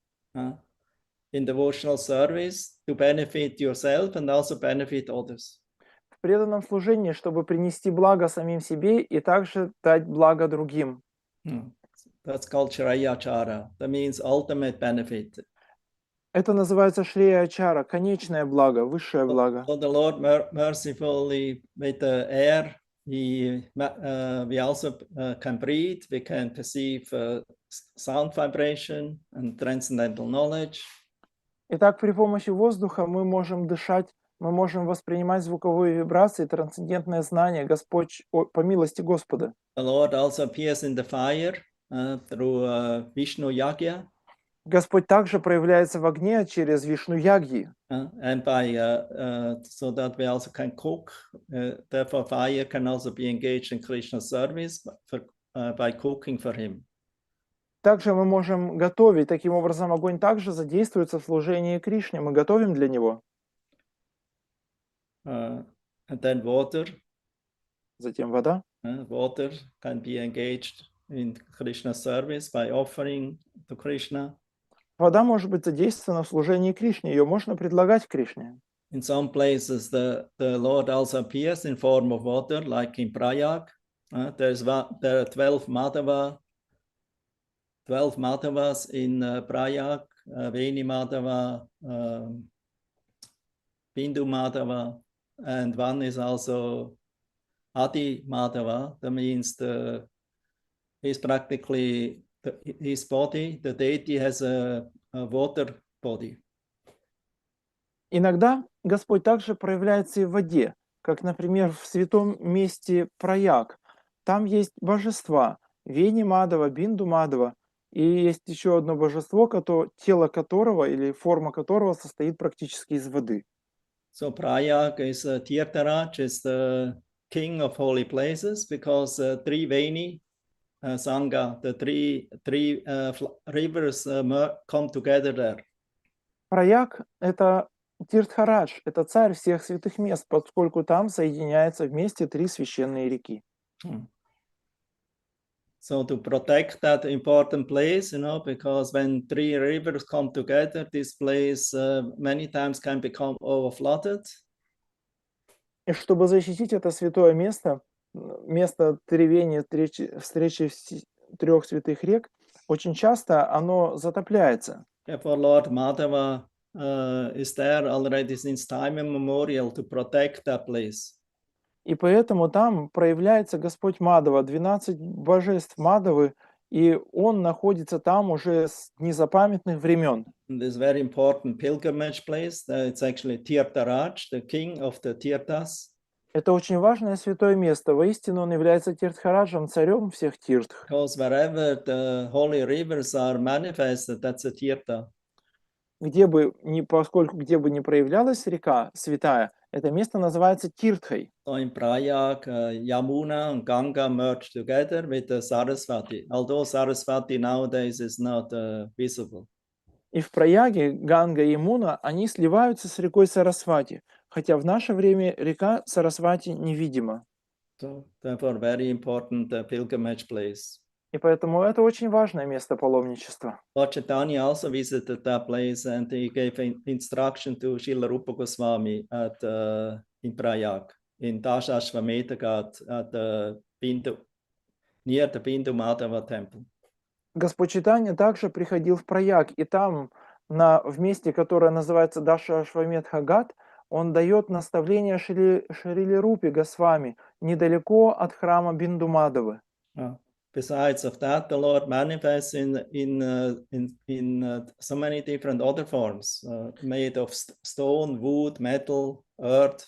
In devotional service to benefit yourself and also benefit others. В преданном служении, чтобы принести благо самим себе и также дать благо другим. That's called Shreyachara. That means ultimate benefit. Это называется Шрея-ачара, конечное благо, высшее благо. So the Lord mercifully with the air, we also can breathe, we can perceive sound vibration and transcendental knowledge. Итак, при помощи воздуха мы можем дышать, мы можем воспринимать звуковые вибрации, трансцендентное знание, Господь, по милости Господа. The Lord also appears in the fire through Vishnu Yagya. Господь также проявляется в огне через Вишну-ягьи. And by so that we also can cook. Therefore, fire can also be engaged in Krishna service by cooking for him. Также мы можем готовить. Таким образом, огонь также задействуется в служении Кришне. Мы готовим для него. And then water. Затем вода. Water can be engaged in Krishna service by offering to Krishna. Вода может быть задействована в служении Кришне. Ее можно предлагать Кришне. In some places, the Lord also appears in form of water, like in Prayag. There are 12 Madhavas in Prayag, Veni Madhava, Bindu Madhava, and one is also Adi Madhava. That means he's practically his body, the deity has a water body. Иногда Господь также проявляется и в воде, как, например, в святом месте Праяг. Там есть божества Вени Мадава, Бинду Мадава, и есть еще одно божество, тело которого или форма которого состоит практически из воды. So Prayag is Tirtharaj, is the king of holy places, because three Veni Sangha, the three rivers come together there. Праяг — это Тиртхарадж, это царь всех святых мест, поскольку там соединяются вместе три священные реки. So to protect that important place, because when three rivers come together, this place many times can become overflooded. И чтобы защитить это святое место, место тревения, встречи трех святых рек, очень часто оно затопляется. Therefore, Lord Madhava is there already since time immemorial to protect that place. И поэтому там проявляется Господь Мадава, 12 божеств Мадавы, и он находится там уже с незапамятных времен. This very important pilgrimage place, it's actually Tirtharaj, the king of the Tirthas. Это очень важное святое место. Воистину он является Тиртхараджем, царем всех тиртх. Because wherever the holy rivers are manifested, that's a Tirtha. Поскольку где бы ни проявлялась река святая, это место называется Тиртхой. So in Prayag, Yamuna and Ganga merge together with the Sarasvati, although Sarasvati nowadays is not visible. И в Праяге Ганга и Ямуна, они сливаются с рекой Сарасвати, хотя в наше время река Сарасвати невидима. So therefore, very important pilgrimage place. И поэтому это очень важное место паломничества. Lord Chaitanya also visited that place, and he gave instruction to Srila Rupa Goswami in Prayag, in Dashashvamedha Ghat, near the Bindu Madhava temple. Господь Чайтанья также приходил в Праяг, и там, в месте, которое называется Даша Ашвамедха Гат, он дает наставление Шрили Рупе Госвами, недалеко от храма Бинду Мадавы. Besides of that, the Lord manifests in so many different other forms, made of stone, wood, metal, earth.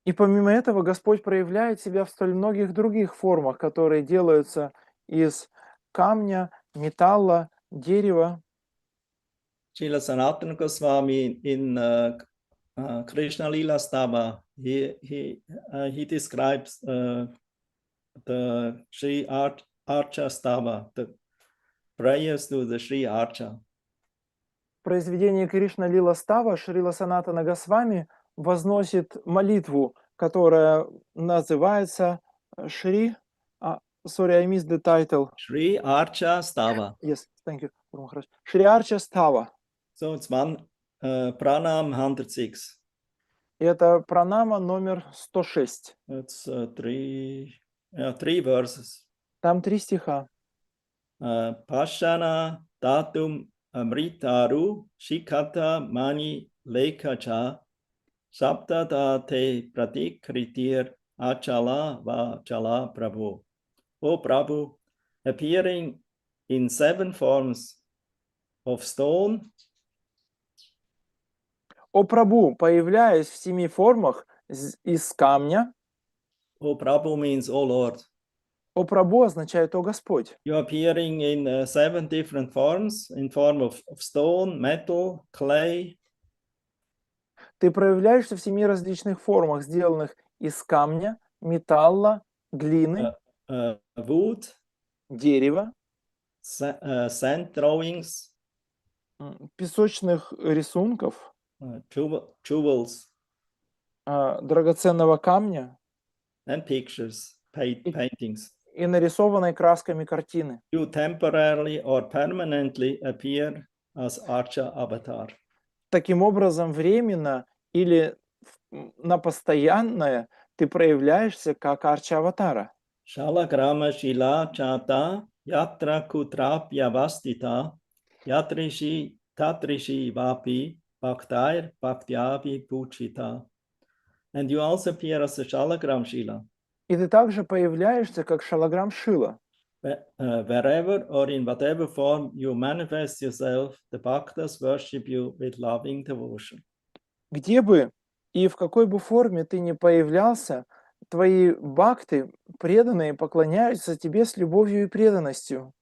И помимо этого Господь проявляет себя в столь многих других формах, которые делаются из камня, металла, дерева. Srila Sanatana Goswami in Krishna Lila Stava, he describes the Sri Archa Stava, the prayers to the Sri Archa. В произведении Кришна Лила Става Шрила Санатана Госвами возносит молитву, которая называется Shri. Sorry, I missed the title. Sri Archa Stava. Yes, thank you. Shri Archa Stava. So it's one pranam 106. И это пранама номер 106. It's three verses. Там 3 стиха. Pashana datum amritaru shikata mani lekacha sabdada te pratikritir achala va chala Prabhu. O Prabhu, appearing in 7 forms of stone. О Прабху, появляясь в 7 формах из камня. O Prabhu means O Lord. О Прабху означает О Господь. You appearing in 7 different forms, in form of stone, metal, clay. Ты проявляешься в 7 различных формах, сделанных из камня, металла, глины, wood, дерева, sand drawings, песочных рисунков, jewels, драгоценного камня and pictures, paintings. И нарисованной красками картины. You temporarily or permanently appear as Archa avatar. Таким образом, временно или на постоянное ты проявляешься как Арча-аватара. Shalagrama Shila Chata Yatra Kutrapya Vastita Yatrishi Tatrishi Vapi Bhaktair Bhaktyabi Puchita. And you also appear as a Shalagram Shila. И ты также появляешься как Шалаграм Шила. Wherever or in whatever form you manifest yourself, the Bhaktas worship you with loving devotion. Где бы и в какой бы форме ты ни появлялся, твои бхакты, преданные, поклоняются тебе с любовью и преданностью.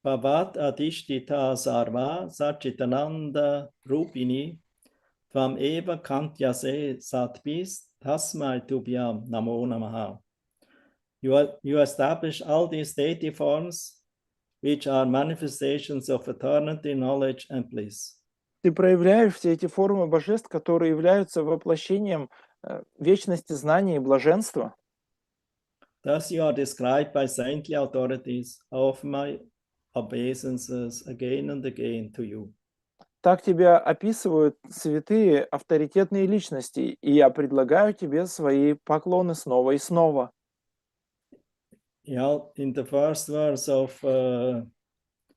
Bhavat Adishtita Sarva Satchitananda Rupini Tvam Eva Kantyase Satvis Tasmai Tubhyam Namo Namaha. You establish all these deity forms, which are manifestations of eternity, knowledge, and bliss. Ты проявляешь все эти формы божеств, которые являются воплощением вечности, знания и блаженства. Thus you are described by saintly authorities of my obeisances again and again to you. Так тебя описывают святые авторитетные личности, и я предлагаю тебе свои поклоны снова и снова. Yeah, in the first verse of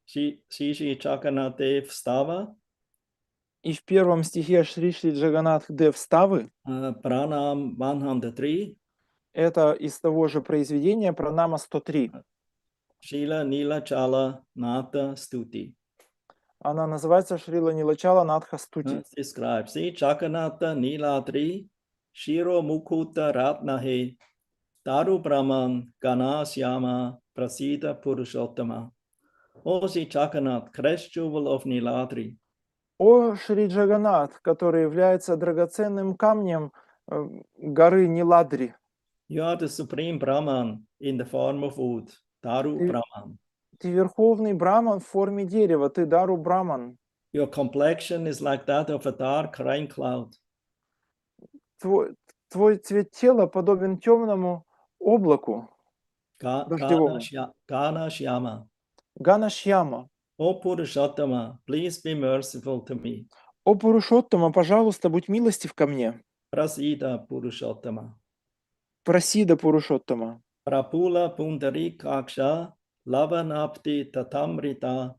Shri Jagannath Dev Stava, И в первом стихе Шри Джаганнат Дев Ставы, Pranam 103, это из того же произведения Пранама 103. Srila Nilachala Nata Stuti. Она называется Шрила Нилачала Надха Стути. Describes Sri Jagannatha Niladri Shiro Mukuta Ratnahe Daru Brahman Ganashyama Prasida Purushottama. O Sri Jagannath, crest jewel of Niladri. О Шри Джаганнат, который является драгоценным камнем горы Ниладри. You are the supreme Brahman in the form of wood, Daru Brahman. Ты верховный Браман в форме дерева, ты Дару Браман. Your complexion is like that of a dark rain cloud. Твой цвет тела подобен темному облаку дождевому. Ganashyama. Ганашьяма. O Purushottama, please be merciful to me. О Пурушоттама, пожалуйста, будь милостив ко мне. Prasida Purushottama. Прасида Пурушоттама. Prapula Pundarikaksha Lavanapti Tatamrita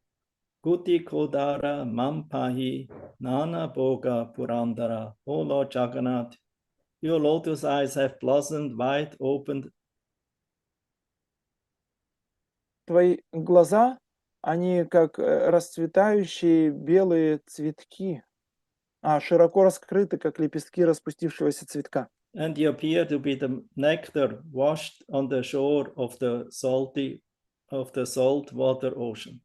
Kuti Kodara Mampahi Nana Boga Purandara. O Lord Jagannath, your lotus eyes have blossomed wide opened. Твои глаза, они как расцветающие белые цветки, широко раскрыты, как лепестки распустившегося цветка. And you appear to be the nectar washed on the shore of the salt water ocean.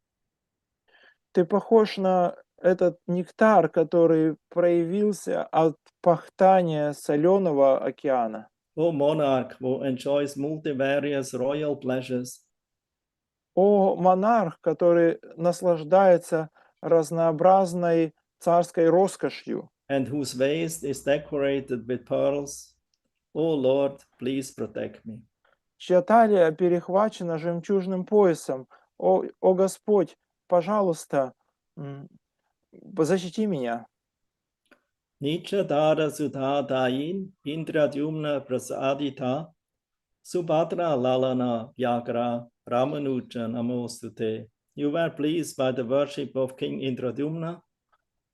Ты похож на этот нектар, который проявился от пахтания соленого океана. O monarch who enjoys multivarious royal pleasures. О монарх, который наслаждается разнообразной царской роскошью. And whose waist is decorated with pearls. O Lord, please protect me. Чья талия перехвачена жемчужным поясом. О Господь, пожалуйста, защити меня. Nicha Dara Sudha Dain Indradyumna Prasadita Subhadra Lalana Vyagra Ramanuja Namostute. You were pleased by the worship of King Indradyumna.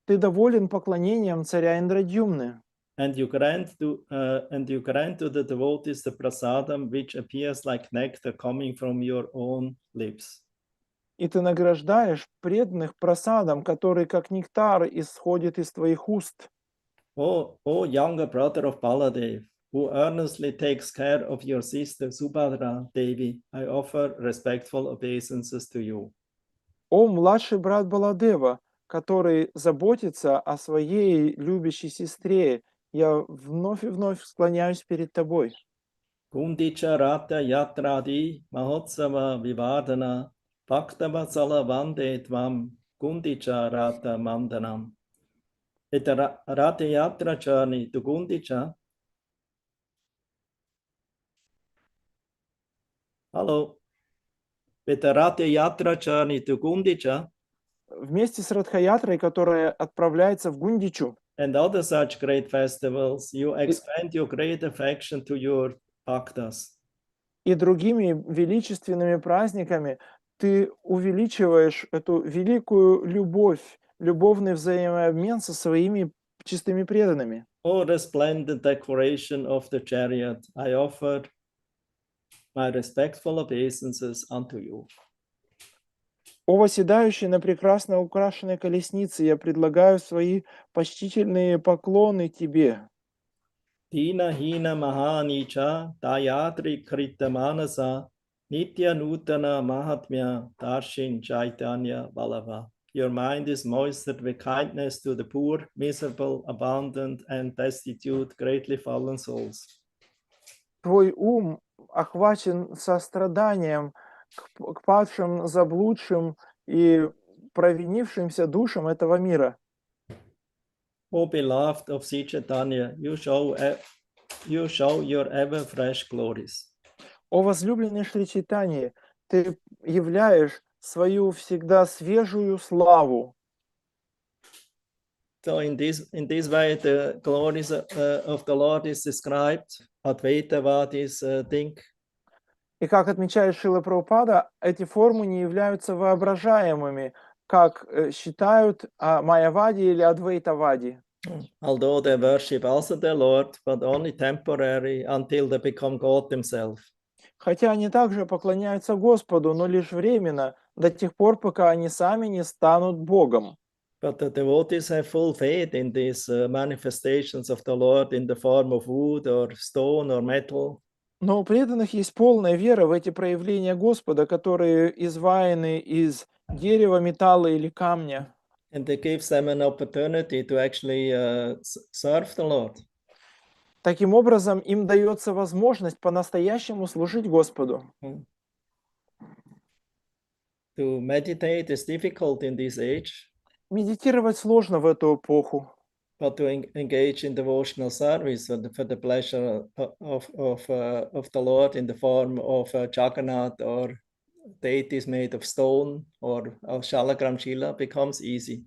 Ты доволен поклонением царя Индрадьюмны. And you grant to the devotees the prasadam, which appears like nectar coming from your own lips. И ты награждаешь преданных просадом, который как нектар исходит из твоих уст. O younger brother of Baladev, who earnestly takes care of your sister Subhadra Devi, I offer respectful obeisances to you. О младший брат Баладева, который заботится о своей любящей сестре, я вновь и вновь склоняюсь перед тобой. Gundicha Rata Yatradi Mahotsava Vivadana Bhaktavatsala Vande Tvam Gundicha Rata Mandanam. At the Rata Yatra journey to Gundicha. Hello. With the Rata Yatra journey to Gundicha. Вместе с Радхаятрой, которая отправляется в Гундичу, and other such great festivals, you expand your great affection to your bhaktas. И другими величественными праздниками ты увеличиваешь эту великую любовь любовный взаимообмен со своими чистыми преданными. O resplendent decoration of the chariot, I offer my respectful obeisances unto you. О восседающий на прекрасно украшенной колеснице, я предлагаю свои почтительные поклоны тебе. Dina hina mahanicha dayatri krita manasa nitya nutana mahatmya darshin chaitanya balava. Your mind is moistened with kindness to the poor, miserable, abandoned, and destitute, greatly fallen souls. Твой ум охвачен состраданием к падшим, заблудшим и провинившимся душам этого мира. O beloved of Sri Chaitanya, you show your ever fresh glories. О возлюбленный Шри Чайтанья, ты являешь свою всегда свежую славу. So in this way, the glories of the Lord is described. Advaitavadis think. И как отмечает Шрила Прабхупада, эти формы не являются воображаемыми, как считают майявади или адвейтавади. Although they worship also the Lord, but only temporary until they become God themselves. Хотя они также поклоняются Господу, но лишь временно, до тех пор, пока они сами не станут Богом. But the devotees have full faith in these manifestations of the Lord in the form of wood or stone or metal. Но у преданных есть полная вера в эти проявления Господа, которые изваяны из дерева, металла или камня. And it gives them an opportunity to actually serve the Lord. Таким образом, им дается возможность по-настоящему служить Господу. To meditate is difficult in this age. Медитировать сложно в эту эпоху. But to engage in devotional service for the pleasure of the Lord in the form of Jagannath or deities made of stone or Shalagram Shila becomes easy.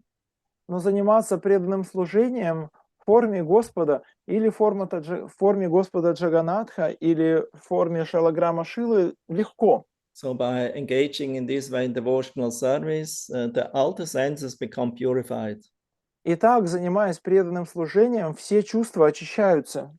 Но заниматься преданным служением в форме Господа или в форме Господа Джаганатха или в форме Шалаграма Шилы легко. So by engaging in this way in devotional service, the outer senses become purified. Итак, занимаясь преданным служением, все чувства очищаются.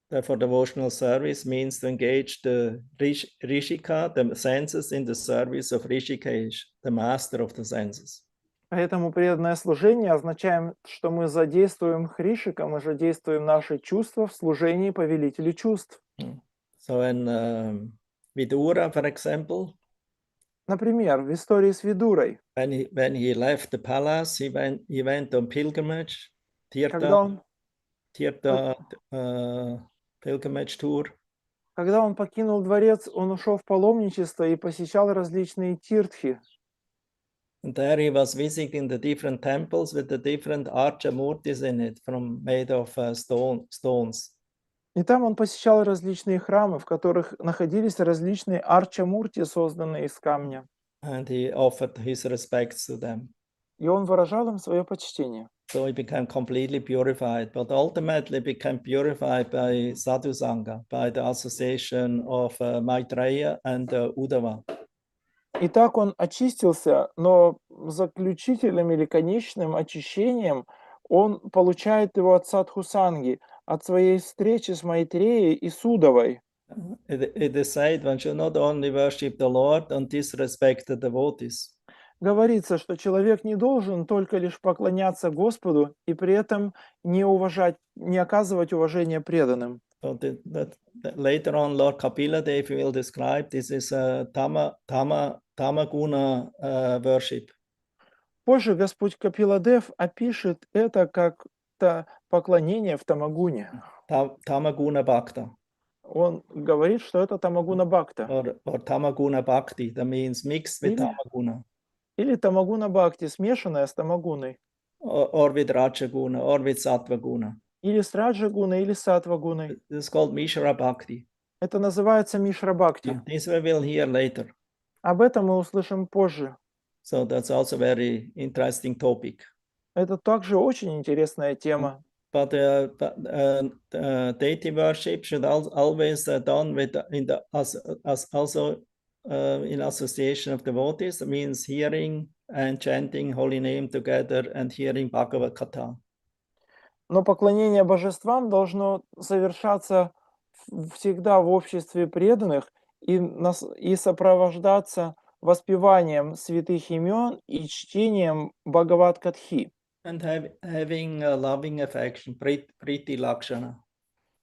Therefore, devotional service means to engage the Rishika, the senses, in the service of Rishikesh, the master of the senses. Поэтому преданное служение означает, что мы задействуем Хришика, мы задействуем наши чувства в служении повелителю чувств. So in Vidura, for example, например, в истории с Видурой, when he left the palace, he went on pilgrimage, когда pilgrimage tour. Когда он покинул дворец, он ушел в паломничество и посещал различные тиртхи. And there he was visiting the different temples with the different archa murtis in it, made of stones. И там он посещал различные храмы, в которых находились различные арча-мурти, созданные из камня. And he offered his respects to them. И он выражал им свое почтение. So he became completely purified, but ultimately became purified by Sadhu Sangha, by the association of Maitreya and Uddhava. И так он очистился, но заключительным или конечным очищением он получает его от Садхусанги, от своей встречи с Майтреей и Судовой. It is said one should not only worship the Lord and disrespect the devotees. Говорится, что человек не должен только лишь поклоняться Господу и при этом не оказывать уважения преданным. So later on, Lord Kapila Dev will describe this is a tamaguna worship. Позже Господь Капиладев опишет это как поклонение в тамагуне. Tamaguna Bhakta. Он говорит, что это тамагуна бхакта. Or tamaguna bhakti, that means mixed with tamaguna. Или тамагуна бхакти, смешанная с тамагуной. Or with rajaguna, or with sattvaguna. Или с раджагуной, или с саттвагуной. It's called Mishra Bhakti. Это называется Мишра Бхакти. This we will hear later. Об этом мы услышим позже. So that's also very interesting topic. Это также очень интересная тема. But deity worship should always done with also in association of devotees. That means hearing and chanting holy name together and hearing Bhagavad Gita. Но поклонение божествам должно совершаться всегда в обществе преданных и сопровождаться воспеванием святых имен и чтением Бхагавад-катхи. And having a loving affection, priti lakshana.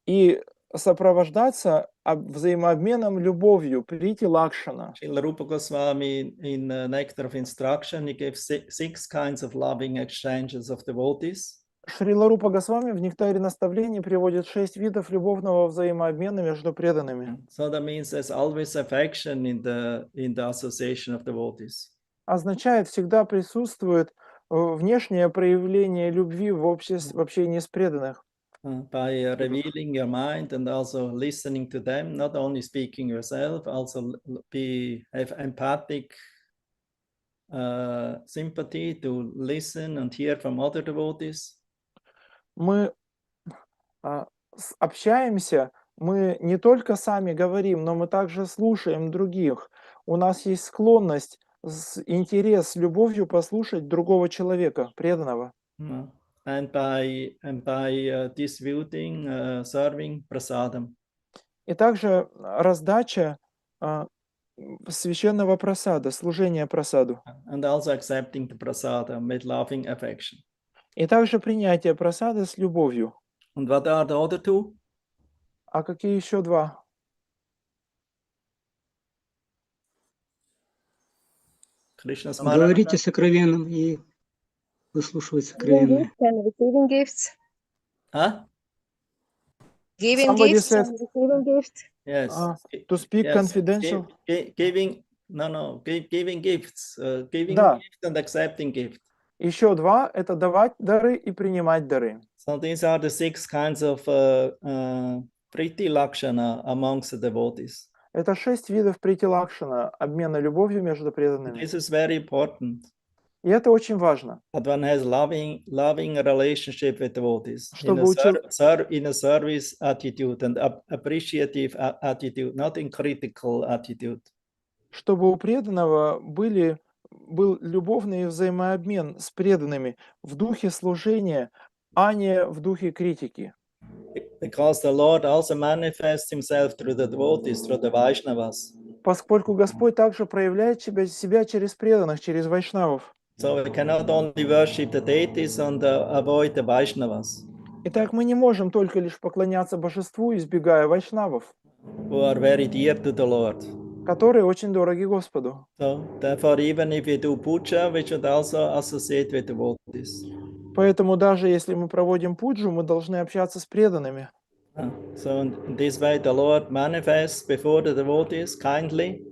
И сопровождаться взаимообменом любовью, прити лакшана. Srila Rupa Goswami in Nectar of Instruction, he gives six kinds of loving exchanges of devotees. Шрила Рупа Госвами в «Нектаре наставлений» приводит 6 видов любовного взаимообмена между преданными. So that means there's always affection in the association of devotees. Означает, всегда присутствует внешнее проявление любви в общении с преданных. By revealing your mind and also listening to them, not only speaking yourself, also have empathic sympathy to listen and hear from other devotees. Мы общаемся, мы не только сами говорим, но мы также слушаем других. У нас есть склонность, интерес с любовью послушать другого человека, преданного. And by distributing, serving prasadam. И также раздача священного прасада, служение прасаду. And also accepting the prasadam with loving affection. И также принятие прасада с любовью. And what are the other two? А какие еще два? Krishna's Говорите сокровенным и выслушивать сокровенное. And receiving gifts. Huh? Giving Somebody gifts said- and receiving gifts. Yes. To speak confidential. Giving gifts. Giving Да. gift and accepting gift. Еще два – это давать дары и принимать дары. So these are the six kinds of priti lakshana amongst the devotees. Это 6 видов прити-лакшана, обмена любовью между преданными. This is very important. И это очень важно. That one has loving relationship with devotees in Чтобы a service attitude and appreciative attitude, not in critical attitude. Чтобы у преданного был любовный взаимообмен с преданными в духе служения, а не в духе критики. Because the Lord also manifests himself through the devotees, through the Vaishnavas. Поскольку Господь также проявляет себя через преданных, через вайшнавов. So we cannot only worship the deities and avoid the Vaishnavas. Итак, мы не можем только лишь поклоняться божеству, избегая вайшнавов, Who are very dear to the Lord. которые очень дороги Господу. So therefore, even if we do puja, we should also associate with devotees. Поэтому даже если мы проводим пуджу, мы должны общаться с преданными. So in this way, the Lord manifests before the devotees kindly.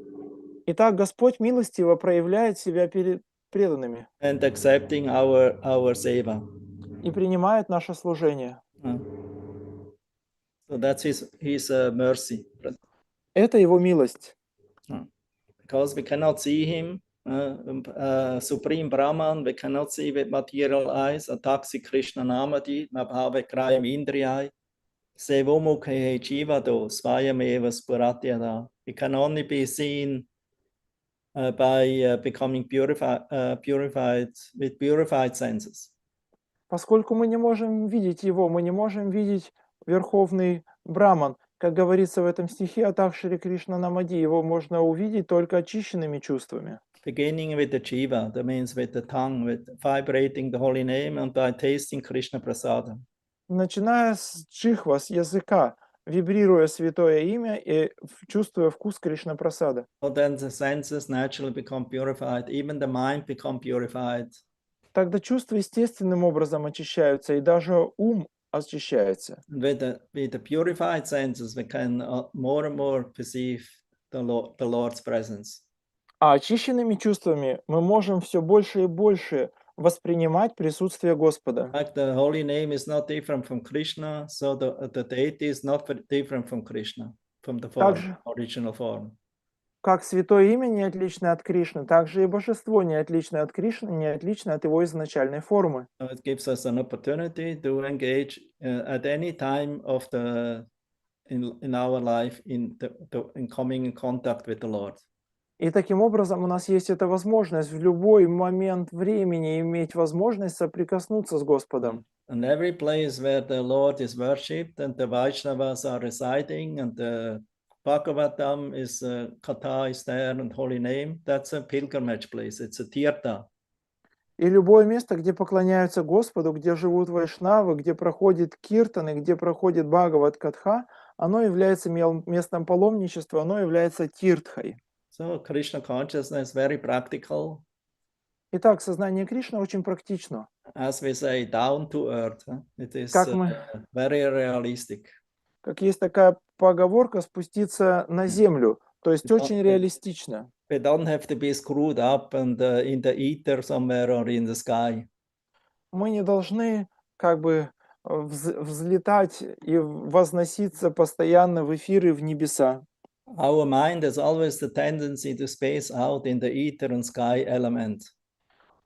Итак, Господь милостиво проявляет себя перед преданными And accepting our seva. и принимает наше служение. So that's his mercy. Это Его милость. Because we cannot see him, Supreme Brahman, we cannot see with material eyes, Ataksi Krishna Namadi, Mabhave Krayam Indriyai, Sevomukhe Jivado, Svayameva Spuratyada. It can only be seen by becoming purified with purified senses. Поскольку мы не можем видеть Его, мы не можем видеть Верховный Браман, как говорится в этом стихе, а так Шри Кришна Намади, его можно увидеть только очищенными чувствами. Beginning with the jiva, that means with the tongue, with vibrating the holy name and by tasting Krishna Prasadam. Начиная с джихва, с языка, вибрируя святое имя и чувствуя вкус Кришна Прасада. So then the senses naturally become purified, even the mind become purified. Тогда чувства естественным образом очищаются, и даже ум очищается. With the purified senses, we can more and more perceive the Lord's presence. А очищенными чувствами мы можем все больше и больше воспринимать присутствие Господа. Like the holy name is not different from Krishna, so the deity is not different from Krishna, from the form, original form. Как святое имя не отлично от Кришны, так же и божество не отлично от Кришны, не отлично от его изначальной формы. So it gives us an opportunity to engage at any time of in our life in coming in contact with the Lord. И таким образом у нас есть эта возможность в любой момент времени иметь возможность соприкоснуться с Господом. And every place where the Lord is worshipped and the Vaishnavas are residing and the Bhagavatam is, Katha is there and holy name, that's a pilgrimage place, it's a tirtha. И любое место, где поклоняются Господу, где живут вайшнавы, где проходит киртаны, где проходит Бхагават Катха, оно является местом паломничества, оно является тиртхой. So Krishna consciousness is very practical. Итак, сознание Кришны очень практично. As we say, down to earth. It is Как мы, very realistic. как есть такая поговорка, спуститься на землю, то есть очень реалистично. We don't have to be screwed up and in the ether somewhere or in the sky. Мы не должны как бы взлетать и возноситься постоянно в эфиры в небеса. Our mind has always the tendency to space out in the ether and sky element.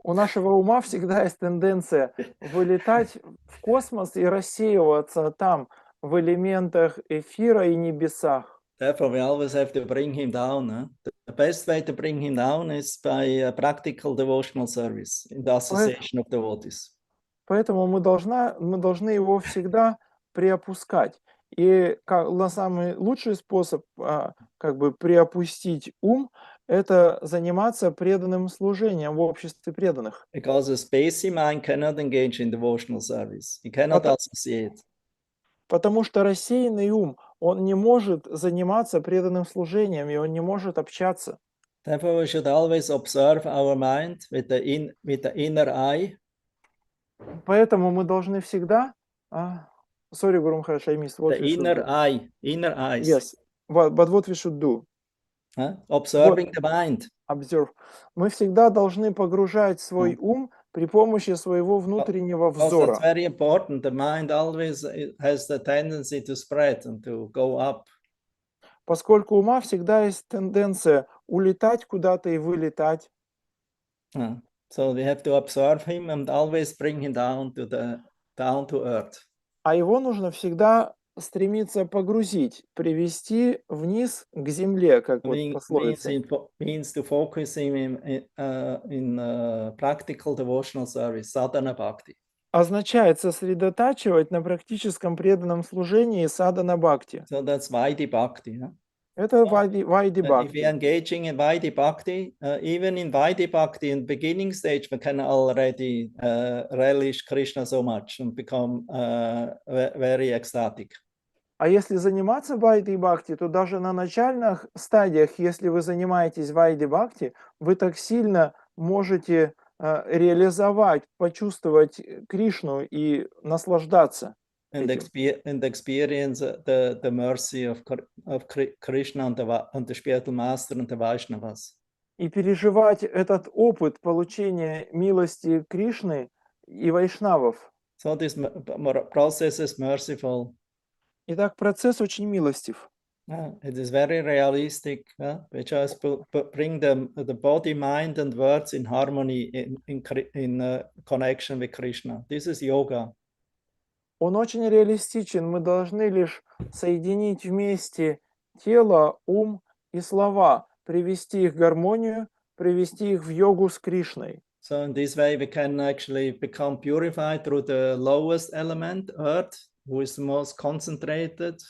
У нашего ума всегда есть тенденция вылетать в космос и рассеиваться там, в элементах эфира и небесах. Therefore, we always have to bring him down. The best way to bring him down is by a practical devotional service in the association of devotees. Поэтому мы должны его всегда приопускать. И на самый лучший способ как бы приопустить ум – это заниматься преданным служением в обществе преданных. Because a spacey mind cannot engage in devotional service. He cannot associate. Потому что рассеянный ум, он не может заниматься преданным служением, и он не может общаться. Therefore, we should always observe our mind with the inner eye. Поэтому мы должны всегда... Sorry, Guru Maharaj, I missed. What the inner eye, inner eyes. Yes, but what we should do? Observing the mind. Observe. Мы всегда должны погружать свой ум при помощи своего внутреннего взора. That's very important. The mind always has the tendency to spread and to go up. Поскольку у ума всегда есть тенденция улетать куда-то и вылетать. So we have to observe him and always bring him down to earth. А его нужно всегда стремиться погрузить, привести вниз к земле, как вот пословица. Means to focus him in practical devotional service, sadhana bhakti. Означает сосредотачивать на практическом преданном служении садхана бхакти. So that's Vaidhi bhakti. Это Vaidhi If we are bhakti. engaging in Vaidhi bhakti, even in Vaidhi bhakti in the beginning stage, we can already relish Krishna so much and become very ecstatic. А если заниматься Vaidhi бхакти, то даже на начальных стадиях, если вы занимаетесь Vaidhi бхакти, вы так сильно можете реализовать, почувствовать Кришну и наслаждаться. And experience the mercy of Krishna and the spiritual master and the Vaishnavas. И переживать этот опыт получения милости Кришны и вайшнавов. So this process is merciful. Итак, процесс очень милостив. It is very realistic. We just bring the body, mind, and words in harmony in connection with Krishna. This is yoga. Он очень реалистичен. Мы должны лишь соединить вместе тело, ум и слова, привести их в гармонию, привести их в йогу с Кришной. So in this way we can actually become purified through the lowest element, earth, who is the most concentrated.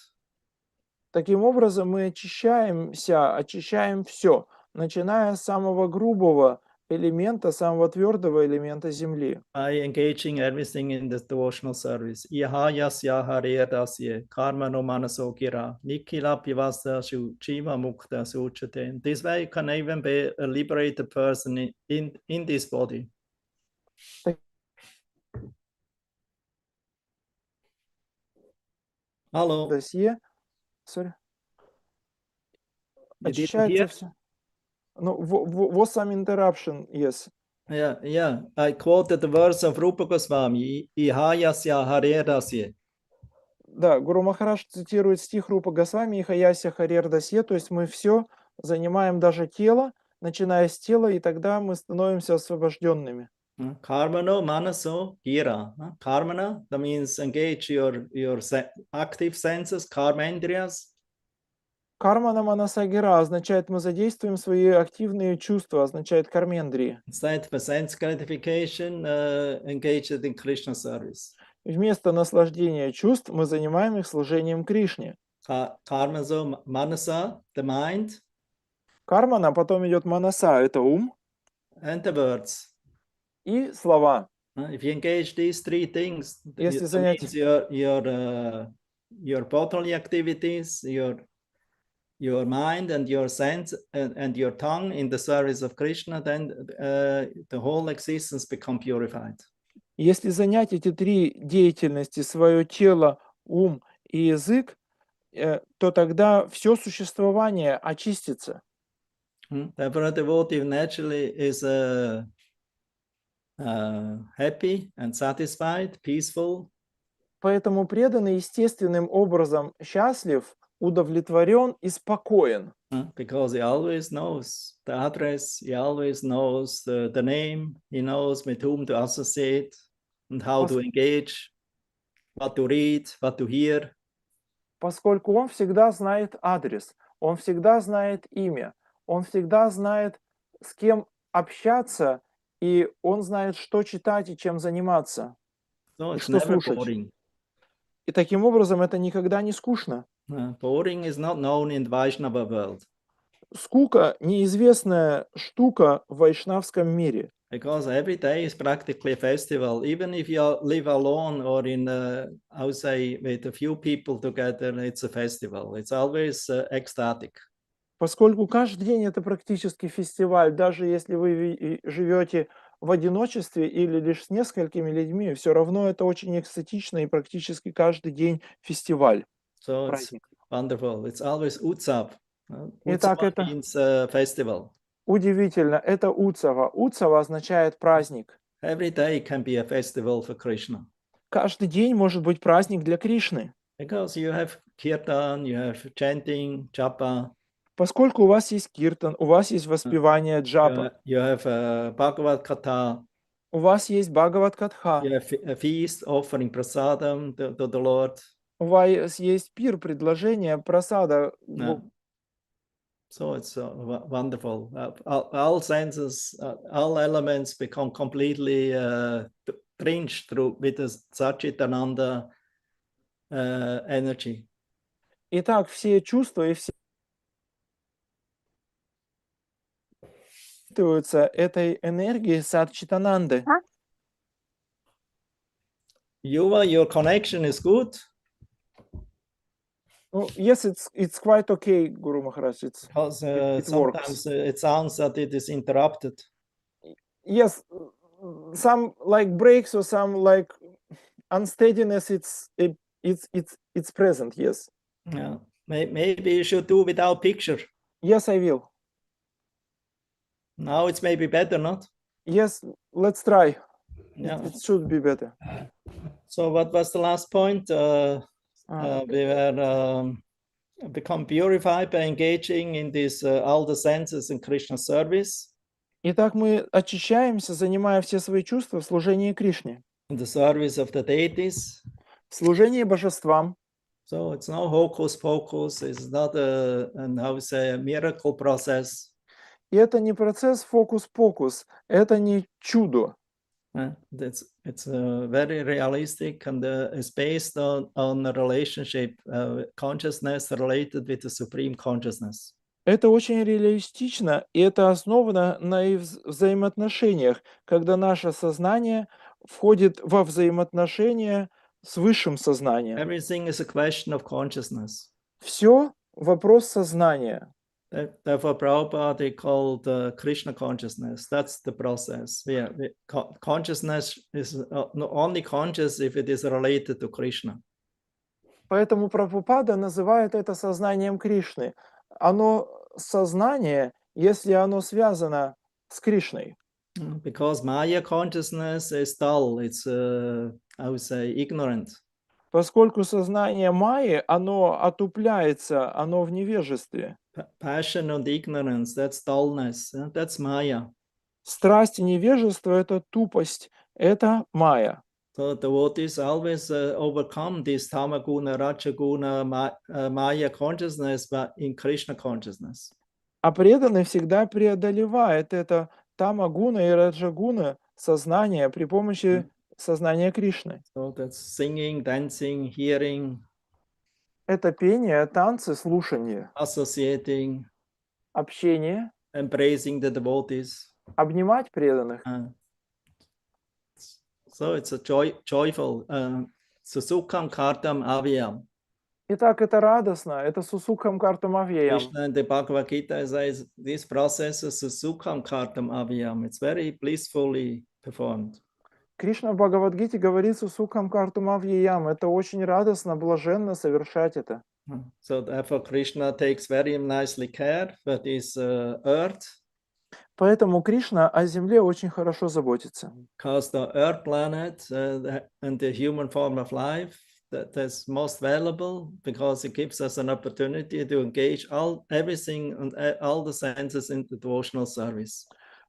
Таким образом мы очищаем все, начиная с самого грубого элемента, самого твердого элемента земли. By engaging everything in the devotional service. Ihayasya haredasya karma no manaso gira nikila pivasa jiva mukta suchate. This way you can even be a liberated person in this body. Hello. Досье. Sorry. Очищается все. No, was some interruption, yes. Yeah. I quoted the verse of Rupa Goswami, Ihayasya haredasya. Да, Гуру Махарадж цитирует стих Рупа Госвами Ихаяся Харер Дасье, то есть мы все занимаем даже тело, начиная с тела, и тогда мы становимся освобожденными. Karmano manaso gira. Karmana, that means engage your active senses, karmendriyas. Кармана манасагира означает мы задействуем свои активные чувства, означает кармендрии. Instead of sense gratification, engage it in Krishna service. Вместо наслаждения чувств мы занимаем их служением Кришне. Karma, manasa, the mind, Кармана, потом идет манаса, это ум, and the words. и слова. If you engage these three things, Если that занять means your bodily activities, your mind and your sense and your tongue in the service of Krishna, then the whole existence become purified. Если занять эти три деятельности, свое тело, ум и язык, то тогда все существование очистится. Therefore, a devotee naturally is happy and satisfied, peaceful. Поэтому преданный естественным образом счастлив, удовлетворен и спокоен. Because he always knows the address, he always knows the name, he knows with whom to associate and how to engage, what to read, what to hear. Поскольку он всегда знает адрес, он всегда знает имя, он всегда знает, с кем общаться, и он знает, что читать и чем заниматься, So и it's что never слушать. boring. И таким образом это никогда не скучно. Boring is not known in the Vaishnava world. Скука – неизвестная штука в вайшнавском мире. Because every day is practically a festival. Even if you live alone or in, I would say, with a few people together, it's a festival. It's always ecstatic. Поскольку каждый день это практически фестиваль, даже если вы живете в одиночестве или лишь с несколькими людьми, все равно это очень экстатично и практически каждый день фестиваль. So Праздник. it's wonderful. It's always utsav. Итак, Utsav это means festival. удивительно. Это Уцава. Уцава означает праздник. Every day can be a festival for Krishna. Каждый день может быть праздник для Кришны. Because you have kirtan, you have chanting, japa. Поскольку у вас есть киртан, у вас есть воспевание джапа, You have Bhagavad Katha. у вас есть Бхагават-катха, You have a feast offering prasadam to the Lord. у вас есть пир, предложение, просада. So it's wonderful. All senses, all elements become completely drenched through with the Satchitananda energy. Итак, все чувства и все этой энергией Сатчитананды. Your connection is good. Yes, it's quite okay, Guru Maharaj. Because it sometimes works. It sounds that it is interrupted. Yes, some like breaks or some like unsteadiness. It's present. Yes. Yeah, maybe you should do without picture. Yes, I will. Now it's maybe better, not? Yes, let's try. Yeah. It should be better. So what was the last point? We were become purified by engaging in this all the senses in Krishna service. Итак, мы очищаемся, занимая все свои чувства в служении Кришне. In the service of the deities. В служении божествам. So it's no hocus pocus. It's not a miracle process. И это не процесс фокус-покус, это не чудо. It's very realistic and is based on a relationship, consciousness related with the supreme consciousness. Это очень реалистично, и это основано на взаимоотношениях, когда наше сознание входит во взаимоотношения с высшим сознанием. Everything is a question of consciousness. Все вопрос сознания. Therefore, Prabhupada called Krishna consciousness. That's the process. Yeah, consciousness is only conscious if it is related to Krishna. Поэтому Прабхупада называет это сознанием Кришны. Оно сознание, если оно связано с Кришной. Because Maya consciousness is dull. It's, I would say, ignorant. Поскольку сознание Майи, оно отупляется, оно в невежестве. Passion and ignorance, that's dullness, that's Maya. Страсть и невежество – это тупость, это Майя. So the devotees always overcome this tamaguna, rajaguna, maya consciousness, but in Krishna consciousness. А преданный всегда преодолевает это тамагуна и раджагуна сознание при помощи сознания Кришны. So that's singing, dancing, hearing, Это пение, танцы, слушание, associating, общение, embracing the devotees. обнимать преданных. So it's a joyful, susukham kartam avyam. Итак, это радостно, это сусукхам картам авьеям. Krishna in the Bhagavad Gita says this process is susukham kartam avyam. It's very blissfully performed. Кришна в Бхагавадгите говорит сусукхам картам авьеям. Это очень радостно, блаженно совершать это. So therefore Krishna takes very nicely care for this earth. Поэтому Кришна о земле очень хорошо заботится. Because the earth planet and the human form of life, that's most valuable because it gives us an opportunity to engage everything and all the senses in the devotional service.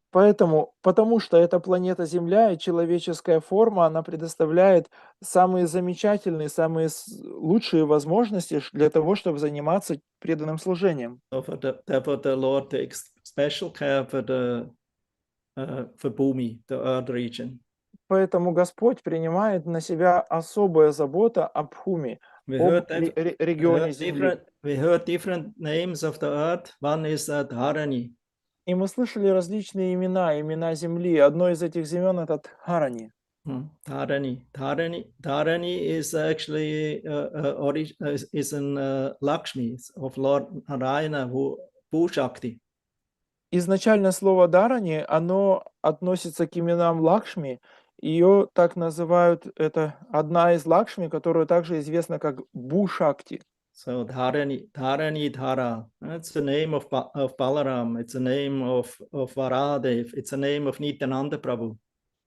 Потому что эта планета Земля и человеческая форма, она предоставляет самые замечательные, самые лучшие возможности для того, чтобы заниматься преданным служением. So therefore the Lord takes special care for Bhumi, the earth region. Поэтому Господь принимает на себя особая забота об Бхуми, об регионе Земли. We heard different names of the earth. One is Dharani. И мы слышали различные имена Земли. Одно из этих имен — это Дхарани. Dharani is actually is an Lakshmi of Lord Narayana, Bhushakti. Изначально слово Дharani, оно относится к именам Лакшми. Ее так называют, это одна из Лакшми, которая также известна как Бхушакти. So Dharani Dhara. That's the name of Balaram. It's the name of Varadev. It's the name of Nityananda Prabhu.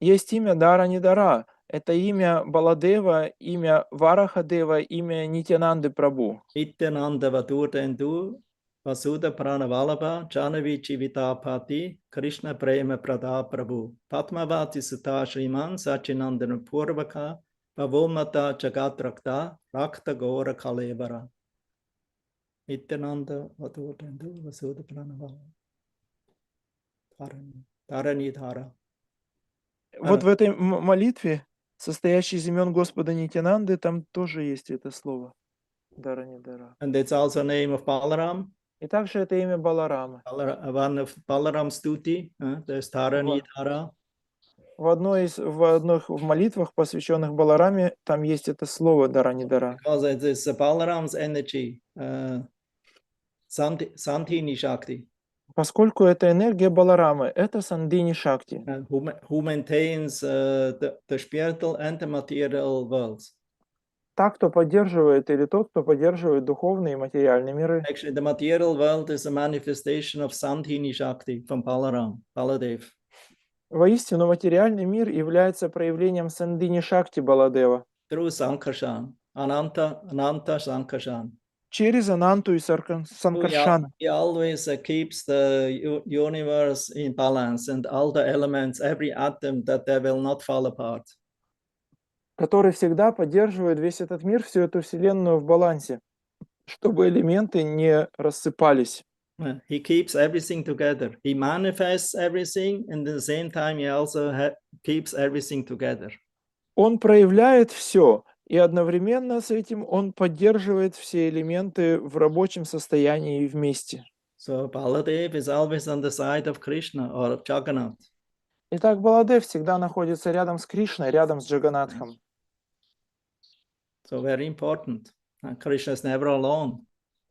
Есть имя Дара. Это имя Баладева, имя Варахадева, имя Нитянанды Прабhu. Nityananda Vadurdendu, Vasuda Pranavalabha, Janavi Chivitapati, Krishna Prema Prada Prabhu. Padmavati Sutta Shriman, Sachinandana Purvaka, Pavomata Jagatrakta, Rakta Gora Kalevara. Nityananda Vadurdendu, Vasuda Pranavalabha. Dharani Dhara. Вот в этой молитве, состоящей из имен Господа Нитянанды, там тоже есть это слово. Дара. And it's also name of Balaram. И также это имя Баларама. One of Balaram Stuti, there's Dharani Dhara. В молитвах, посвященных Балараме, там есть это слово Даранидара. Because it is Balaram's energy, Santini Shakti. Поскольку это энергия Баларамы, это Сандини Шакти. Who maintains the spiritual and the material worlds. Тот, кто поддерживает духовные и материальные миры. Actually, the material world is a manifestation of Santini Shakti from Baladev. Воистину, материальный мир является проявлением Сандини Шакти Баладева. Through Sankarshan, Ananta Sankarshan. Через Ананту и Санкаршана. He always keeps the universe in balance and all the elements, every atom, that they will not fall apart. Который всегда поддерживает весь этот мир, всю эту вселенную в балансе, чтобы элементы не рассыпались. He keeps everything together. He manifests everything, and at the same time he also keeps everything together. Он проявляет все, и одновременно с этим он поддерживает все элементы в рабочем состоянии и вместе. So Baladev is always on the side of Krishna or of Jagannath. Итак, Баладев всегда находится рядом с Кришной, рядом с Джаганатхом. So very important. Krishna is never alone.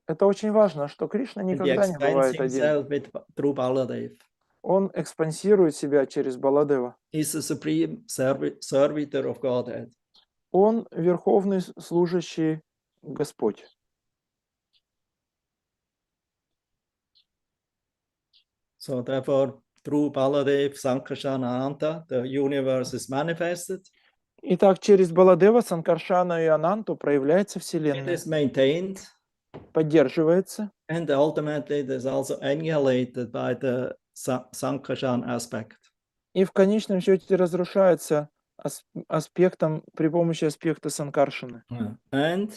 Это очень важно, что Кришна никогда не бывает один. Through Baladev. Он экспансирует себя через Баладева. He's the supreme servitor of Godhead. Он верховный служащий Господь. So therefore, through Baladev, Sankarshan, Ananta, the universe is manifested. Итак, через Баладева, Санкаршана и Ананту проявляется It Вселенная, is maintained, поддерживается, and ultimately it is also annihilated by the Sankarshan aspect. и в конечном счете разрушается аспектом, при помощи аспекта Санкаршины. And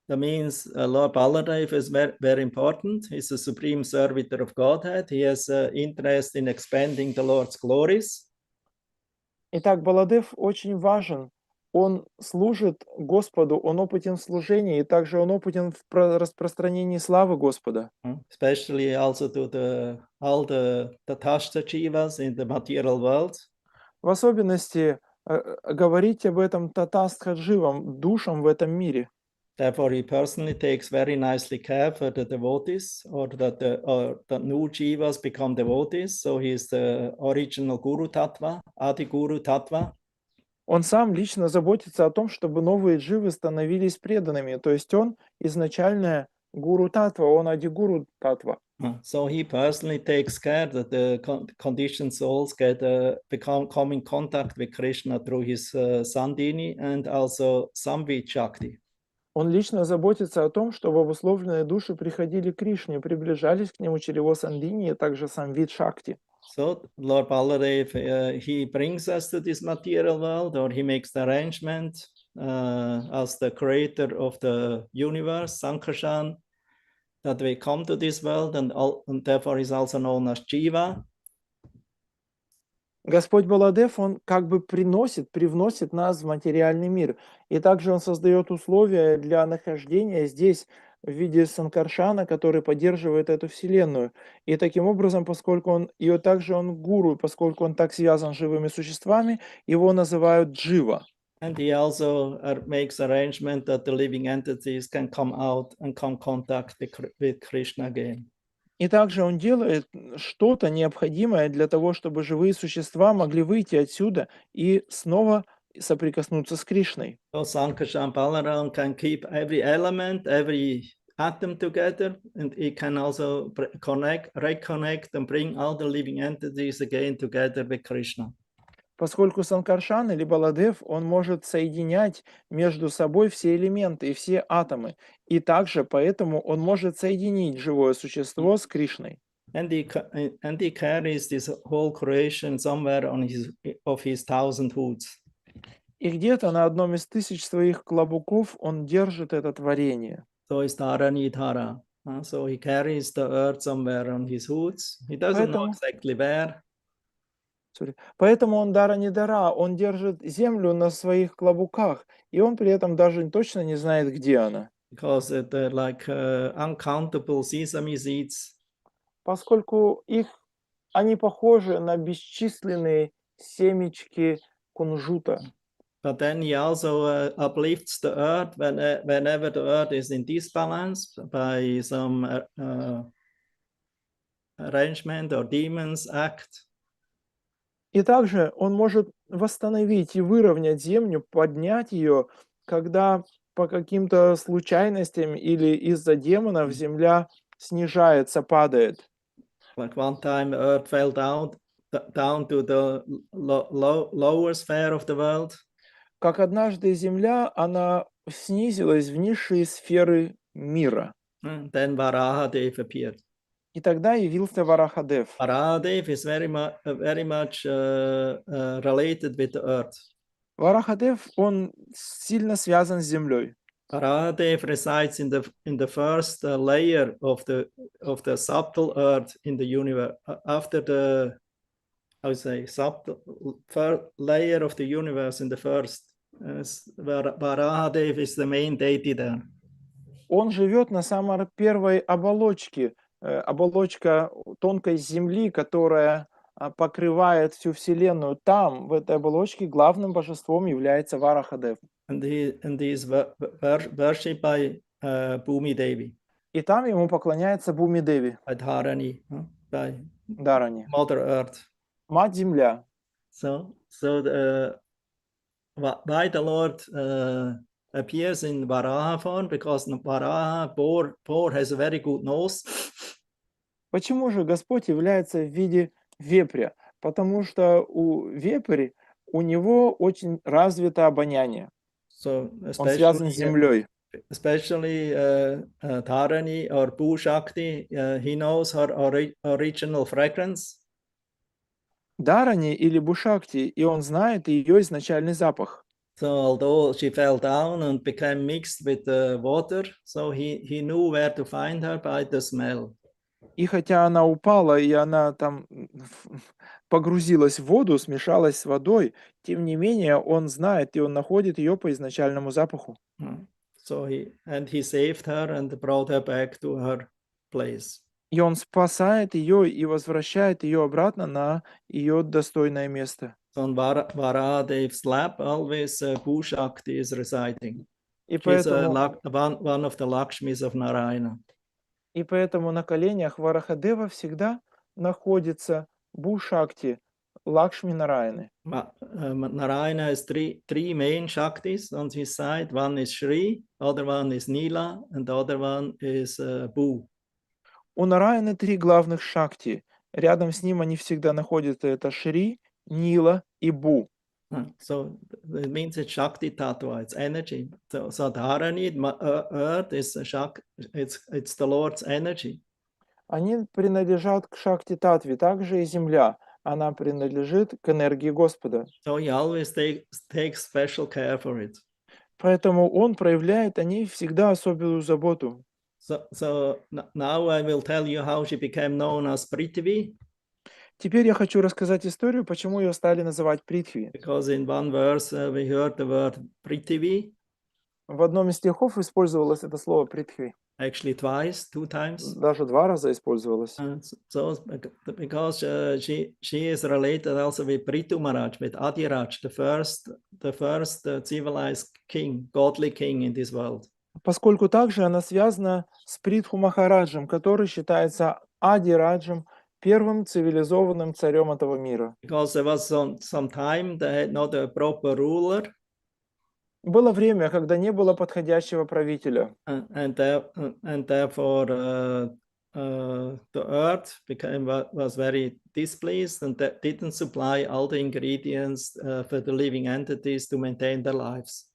that means Lord Baladev is very, very important. He's the supreme servitor of Godhead. He has interest in expanding the Lord's glories. Итак, Баладев очень важен. Он служит Господу, он опытен в служении, и также он опытен в распространении славы Господа. Especially also to all the Tatastha Jivas in the material world. В особенности говорить об этом татастха дживам, душам в этом мире. Therefore, he personally takes very nicely care for the devotees, or that the new jivas become devotees. So he is the original Guru Tattva, Adi Guru Tattva. Он сам лично заботится о том, чтобы новые дживы становились преданными. То есть он изначальная гуру татва, он ади-гуру татва. So he personally takes care that the conditioned souls come in contact with Krishna through his Sandini and also Samvit Shakti. Он лично заботится о том, чтобы обусловленные души приходили к Кришне, приближались к нему через его Сандини, и также Самвит Шакти. So Lord Baladev, he brings us to this material world, or he makes the arrangement as the creator of the universe, Sankarshan, that we come to this world, and therefore is also known as Jiva. Господь Баладев, он как бы привносит нас в материальный мир. И также он создает условия для нахождения здесь в виде Санкаршана, который поддерживает эту вселенную. И таким образом, поскольку он гуру, поскольку он так связан с живыми существами, его называют Джива. And he also makes arrangement that the living entities can come out and come in contact with Krishna again. И также он делает что-то необходимое для того, чтобы живые существа могли выйти отсюда и снова соприкоснуться с Кришной. So Sankarshan Balaram can keep every element, every atom together, and he can also reconnect and bring all the living entities again together with Krishna. Поскольку Санкаршан или Баладев, он может соединять между собой все элементы и все атомы. И также поэтому он может соединить живое существо с Кришной. And he carries this whole creation somewhere on his 1000 hoods. И где-то на одном из 1000 своих клобуков он держит это творение. So is Dharani Dhara. So he carries the earth somewhere on his hoods. He doesn't know exactly where. Поэтому он дара не дара, он держит землю на своих клобуках, и он при этом даже точно не знает, где она. Because they're like uncountable sesame seeds. Поскольку они похожи на бесчисленные семечки кунжута. But then he also uplifts the earth whenever the earth is in disbalance by some arrangement or demons act. И также он может восстановить и выровнять землю, поднять ее, когда по каким-то случайностям или из-за демонов земля снижается, падает. Like one time, earth fell down to the lower sphere of the world. Как однажды земля, она снизилась в низшие сферы мира. Then Varahadev appeared. И тогда явился Варахадев. Varahadev is very much related with the earth. Варахадев, он сильно связан с землей. Varahadev resides in the first layer of the subtle earth in the universe. After the, subtle first layer of the universe in the first, Varahadev is the main deity there. Он живет на самой первой оболочке, оболочка тонкой земли, которая покрывает всю вселенную. Там, в этой оболочке, главным божеством является Варахадев. And he is worshipped by Bhumi Devi. И там ему поклоняется Бхуми Деви. By Dharani, by Дharani. Mother Earth. Мать Земля. So why the Lord appears in Varaha form? Because Varaha boar has a very good nose. Почему же Господь является в виде вепря? Потому что у вепря, у него очень развито обоняние. So Он связан с землей. Especially Dharani or Bhu Shakti, he knows her original fragrance. Дharani или Бушакти, и он знает ее изначальный запах. So although she fell down and became mixed with the water, so he knew where to find her by the smell. И хотя она упала, и она там погрузилась в воду, смешалась с водой, тем не менее он знает, и он находит ее по изначальному запаху. So he saved her and brought her back to her place. И он спасает ее и возвращает ее обратно на ее достойное место. So on Varahadeva's lap, always Bhushakti is residing. И She's поэтому, one of the Lakshmis of Narayana. и поэтому на коленях Варахадева всегда находится Бушакти, Лакшми Нараяны. Narayana has three main Shaktis on his side. One is Shri, other one is Nila, and the other one is Bhu. У Нараяны 3 главных шакти. Рядом с ним они всегда находятся. Это Шри, Нила и Бу. So it means it's Shakti Tattva, it's energy. So Dharani, earth is it's the Lord's energy. Они принадлежат к Шакти-татве, также и Земля. Она принадлежит к энергии Господа. So he always takes special care for it. Поэтому он проявляет о ней всегда особенную заботу. So now I will tell you how she became known as Prithvi. Теперь я хочу рассказать историю, почему ее стали называть Притхви. Because in one verse we heard the word Prithvi. В одном из стихов использовалось это слово Притхви. Actually two times. Даже 2 раза использовалось. So because she is related also with Prithu Maharaj, with Adiraj, the first civilized king, godly king in this world. Поскольку также она связана с Притху Махараджем, который считается Адираджем, первым цивилизованным царем этого мира. Because there was some time they had not a proper ruler. Было время, когда не было подходящего правителя. And therefore the earth was very displeased and that didn't supply all the ingredients for the living entities to maintain their lives.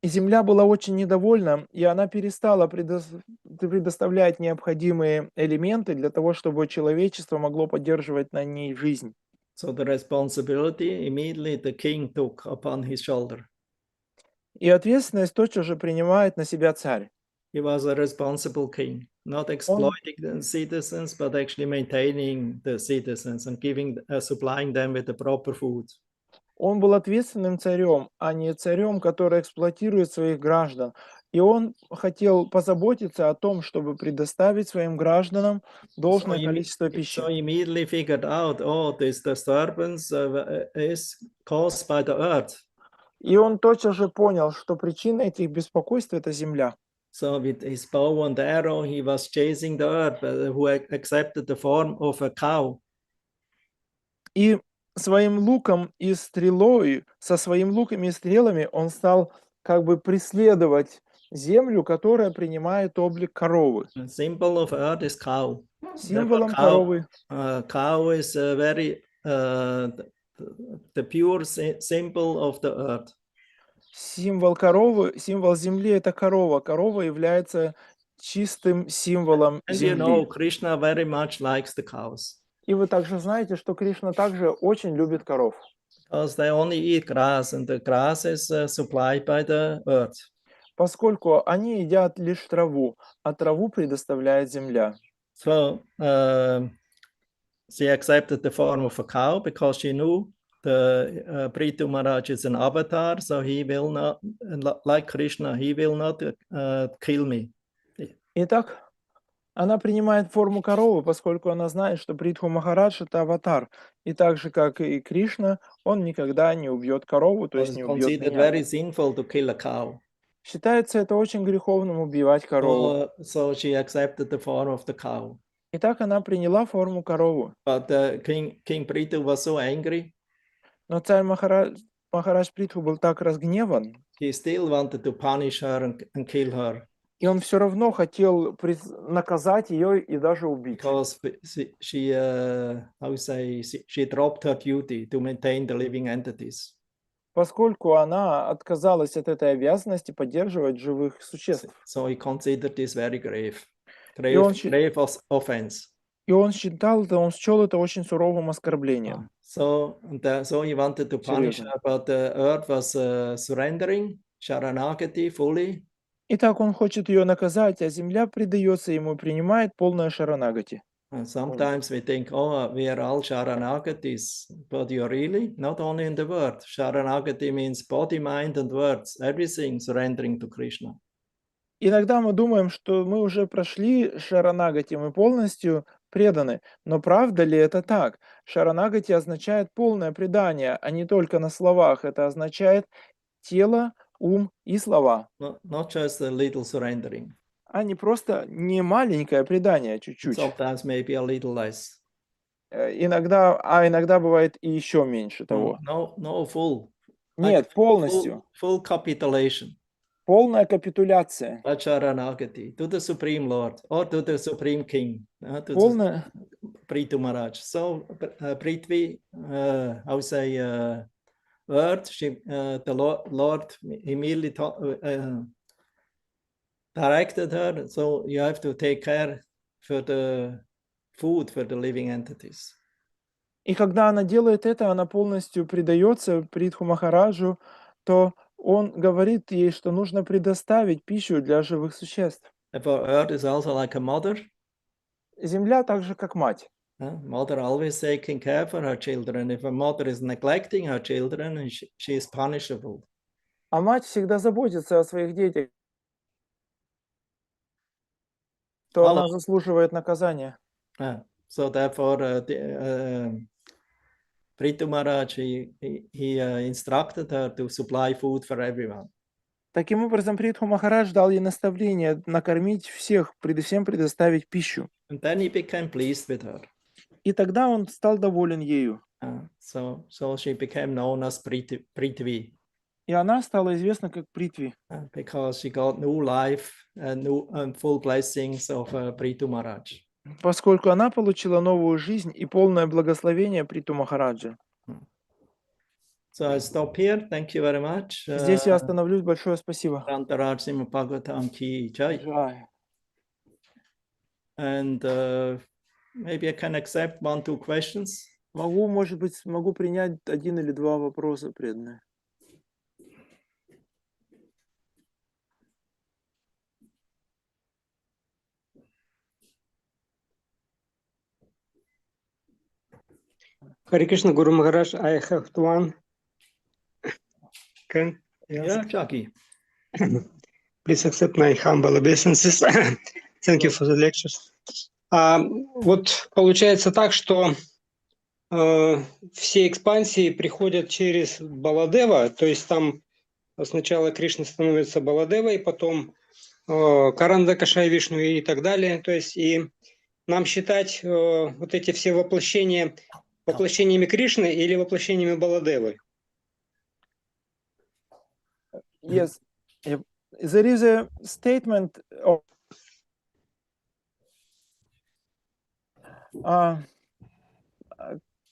И земля была очень недовольна, и она перестала предоставлять необходимые элементы для того, чтобы человечество могло поддерживать на ней жизнь. So the responsibility immediately the king took upon his shoulder. И ответственность тотчас же принимает на себя царь. He was a responsible king, not exploiting the citizens, but actually maintaining the citizens and supplying them with the proper food. Он был ответственным царем, а не царем, который эксплуатирует своих граждан. И он хотел позаботиться о том, чтобы предоставить своим гражданам должное количество пищи. So he immediately figured out, this disturbance is caused by the earth. И он тотчас же понял, что причина этих беспокойств – это земля. So with his bow and arrow, he was chasing the earth, who accepted the form of a cow. И своим луком и стрелой, со своим луками и стрелами он стал как бы преследовать землю, которая принимает облик коровы. The symbol of earth is cow. Символом коровы. Cow is very the pure symbol of the earth. Символ коровы, символ земли – это корова. Корова является чистым символом And земли. you know, Krishna very much likes the cows. И вы также знаете, что Кришна также очень любит коров. Because they only eat grass, and the grass is supplied by the earth. Поскольку они едят лишь траву, а траву предоставляет земля. So she accepted the form of a cow because she knew the Prithu Maharaj is an avatar, so he will not, like Krishna, he will not kill me. Итак, она принимает форму коровы, поскольку она знает, что Притху Махарадж – это аватар. И так же, как и Кришна, он никогда не убьет корову, то есть не убьет Considered меня. very sinful to kill a cow. Считается это очень греховным убивать корову. So she accepted the form of the cow. Итак, она приняла форму коровы. But King Prithu was so angry. Но царь Махарадж Притху был так разгневан, He still wanted to punish her and kill her. и он все равно хотел наказать ее и даже убить. Because she dropped her duty to maintain the living entities. Поскольку она отказалась от этой обязанности поддерживать живых существ. So he considered this very grave offense. И он счел это очень суровым оскорблением. So, so he wanted to punish Серьезно. her, but the earth was surrendering, Sharanagati fully. Итак, он хочет ее наказать, а земля предается ему, принимает полное шаранагати. And sometimes we think, oh, we are all Sharanagatis, but you're really not only in the word. Sharanagati means body, mind, and words, everything surrendering to Krishna. Иногда мы думаем, что мы уже прошли шаранагати, мы полностью преданы. Но правда ли это так? Шаранагати означает полное предание, а не только на словах. Это означает тело, ум и слова, Not just a little surrendering. а не просто не маленькое предание, чуть-чуть. Sometimes maybe a little less. Иногда бывает и еще меньше того. No, full. Нет, полностью. Full capitulation. Полная капитуляция. Sharanagati to the Supreme Lord or to the Supreme King, to Полная. Prithu Maharaj. So Prithvi, how say, word, the Lord immediately directed her. So you have to take care for the food for the living entities. И когда она делает это, она полностью предается Притху Махараджу, то он говорит ей, что нужно предоставить пищу для живых существ. Therefore, earth is also like a mother. Земля так же, как мать. Mother always taking care for her children. If a mother is neglecting her children, she is punishable. А мать всегда заботится о своих детях, то она заслуживает наказания. So therefore, Prithu Maharaj, he instructed her to supply food for everyone. Таким образом, Притху Махарадж дал ей наставление накормить всех, всем предоставить пищу. And then he became pleased with her. И тогда он стал доволен ею. So she became known as Prithvi. И она стала известна как Притви. Because she got new life and full blessings of Prithu Maharaj. Поскольку она получила новую жизнь и полное благословение Приту Махараджа. So I stop here. Thank you very much. Здесь я остановлюсь. Большое спасибо. And maybe I can accept 1-2 questions. Могу принять 1 или 2 вопроса, преданные. Hare Krishna, Guru Maharaj, I have one. Can Yeah, Jackie. Please accept my humble obeisances. Thank you for the lectures. Вот получается так, что все экспансии приходят через Баладева, то есть там сначала Кришна становится Баладевой, потом Каранда Кашай Вишну и так далее. То есть и нам считать вот эти все воплощения воплощениями Кришны или воплощениями Баладевы? Yes, there is a statement of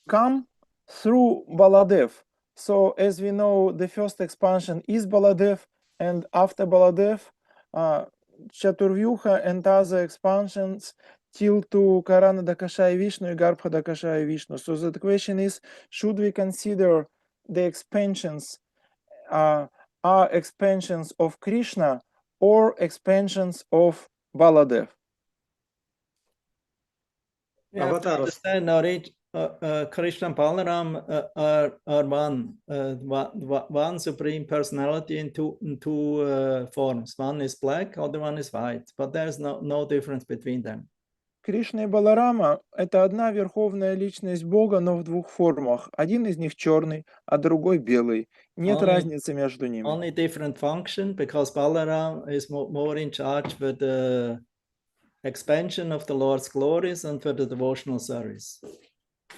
come through Baladev. So as we know, the first expansion is Baladev, and after Baladev, Chaturvyuha and other expansions till to Karana Dakashaya Vishnu and Garbha Dakashaya Vishnu. So the question is, should we consider the expansions are expansions of Krishna or expansions of Baladev? You have to understand, Krishna and Balaram are one supreme personality in two forms. One is black, other one is white, but there's no difference between them. Кришна и Баларама – это одна верховная личность Бога, но в 2 формах. Один из них черный, а другой белый. Нет разницы между ними. Only different function, because Balaram is more in charge with the expansion of the Lord's glories and for the devotional service.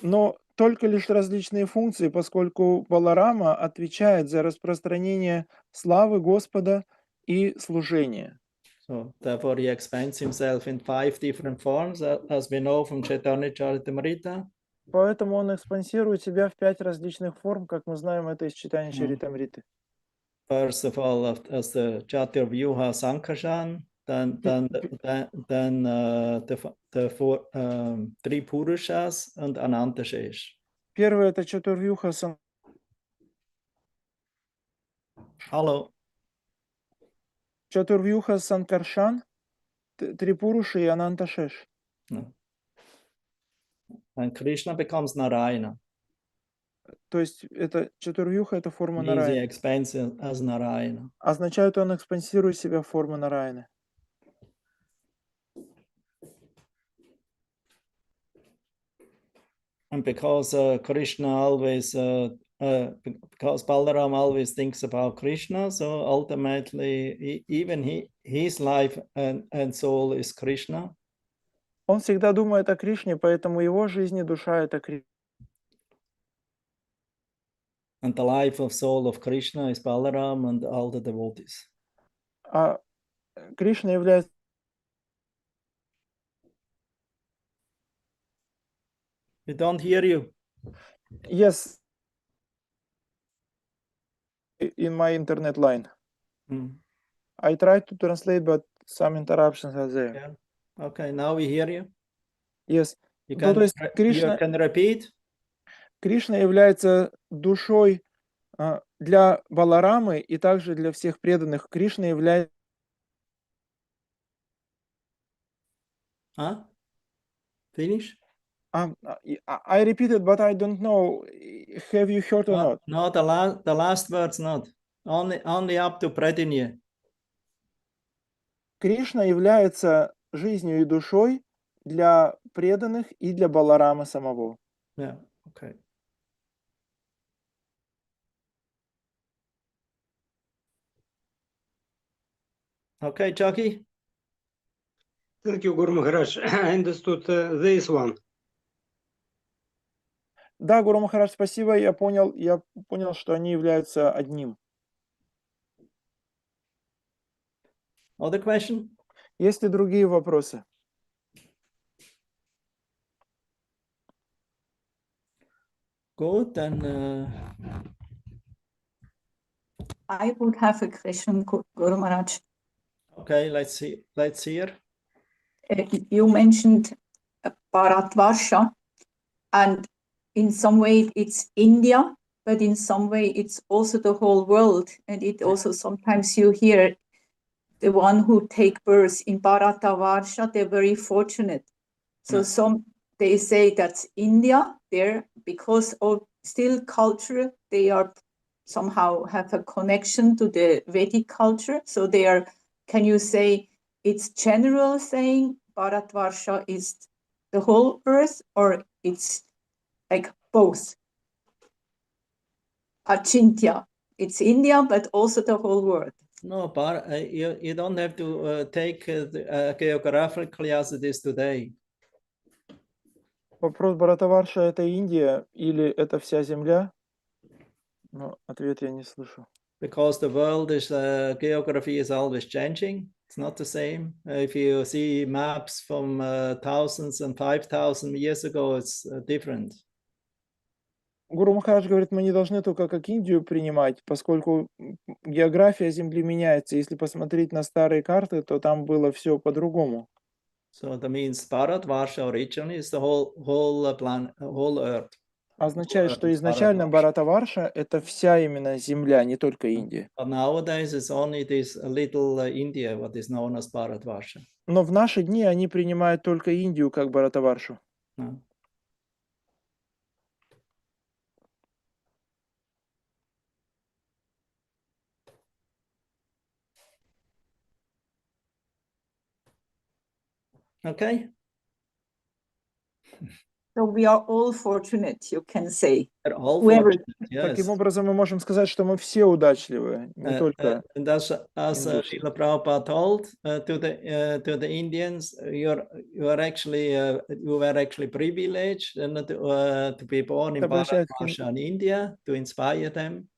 Но только лишь различные функции, поскольку Баларама отвечает за распространение славы Господа и служение. So therefore he expands himself in 5 different forms, as we know from Chaitanya Charitamrita. Поэтому он экспансирует себя в 5 различных форм, как мы знаем это из читания Чаритамриты. First of all, as the Chaturvyuha Sankarshan, then the 4 3 Purushas and Anantashesh. Первый это Чатурвьюха Санкаршан, Трипуруши и Ананташеш. No. And Krishna becomes Narayana. То есть это Чатурвьюха, это форма He Нараяны. expands as Narayana. Означает, он экспансирует себя в форму Нараяны. And because Krishna always, because Balaram always thinks about Krishna, so ultimately even his life and soul is Krishna. Он всегда думает о Кришне, поэтому его жизнь и душа это Кришна. And the life of soul of Krishna is Balaram and all the devotees. А Кришна является... We don't hear you. Yes. In my internet line. I tried to translate, but some interruptions are there. Yeah. Okay, now we hear you. Yes. You То есть you can repeat. Кришна является душой для Баларамы и также для всех преданных. Кришна является... Finish? I repeated, but I don't know. Have you heard or not? No, the last words not. Only up to Pradinye. Кришна является жизнью и душой для преданных и для Баларамы самого. Yeah, okay. Okay, Jackie? Thank you, Guru Maharaj. I understood this one. Да, Гуру Махарадж, спасибо. Я понял, что они являются одним. Other question? Есть ли другие вопросы? Good, then... I would have a question, Guru Maharaj. Okay, let's hear. You mentioned Bharatvarsha, and in some way it's India, but in some way it's also the whole world. And it also sometimes you hear the one who take birth in Bharatvarsha, they're very fortunate. So they say that's India there because of still culture, they are somehow have a connection to the Vedic culture. So they are, can you say it's general saying Bharatvarsha is the whole earth, or it's like both? Achintya, it's India, but also the whole world. No, but you don't have to take geographically as it is today. Вопрос, Бхаратаварша это Индия или это вся земля? Но ответ я не слышу. Because the world is, geography is always changing. It's not the same. If you see maps from thousands and 5,000 years ago, it's different. Гуру Махарадж говорит, мы не должны только как Индию принимать, поскольку география Земли меняется. Если посмотреть на старые карты, то там было все по-другому. So that means Bharatvarsha originally is the whole earth. Означает, что изначально Бхаратаварша это вся именно Земля, не только Индия. But nowadays it's only this little India, what is known as Bharatvarsha. Но в наши дни они принимают только Индию как Бхаратаваршу. Okay. So we are all fortunate, you can say. They're all fortunate, yes. Таким образом, мы можем сказать, что мы все удачливы, не только and as Srila Prabhupada told to the Indians, you were actually privileged to be born in Bharatvarsha in India, to inspire them.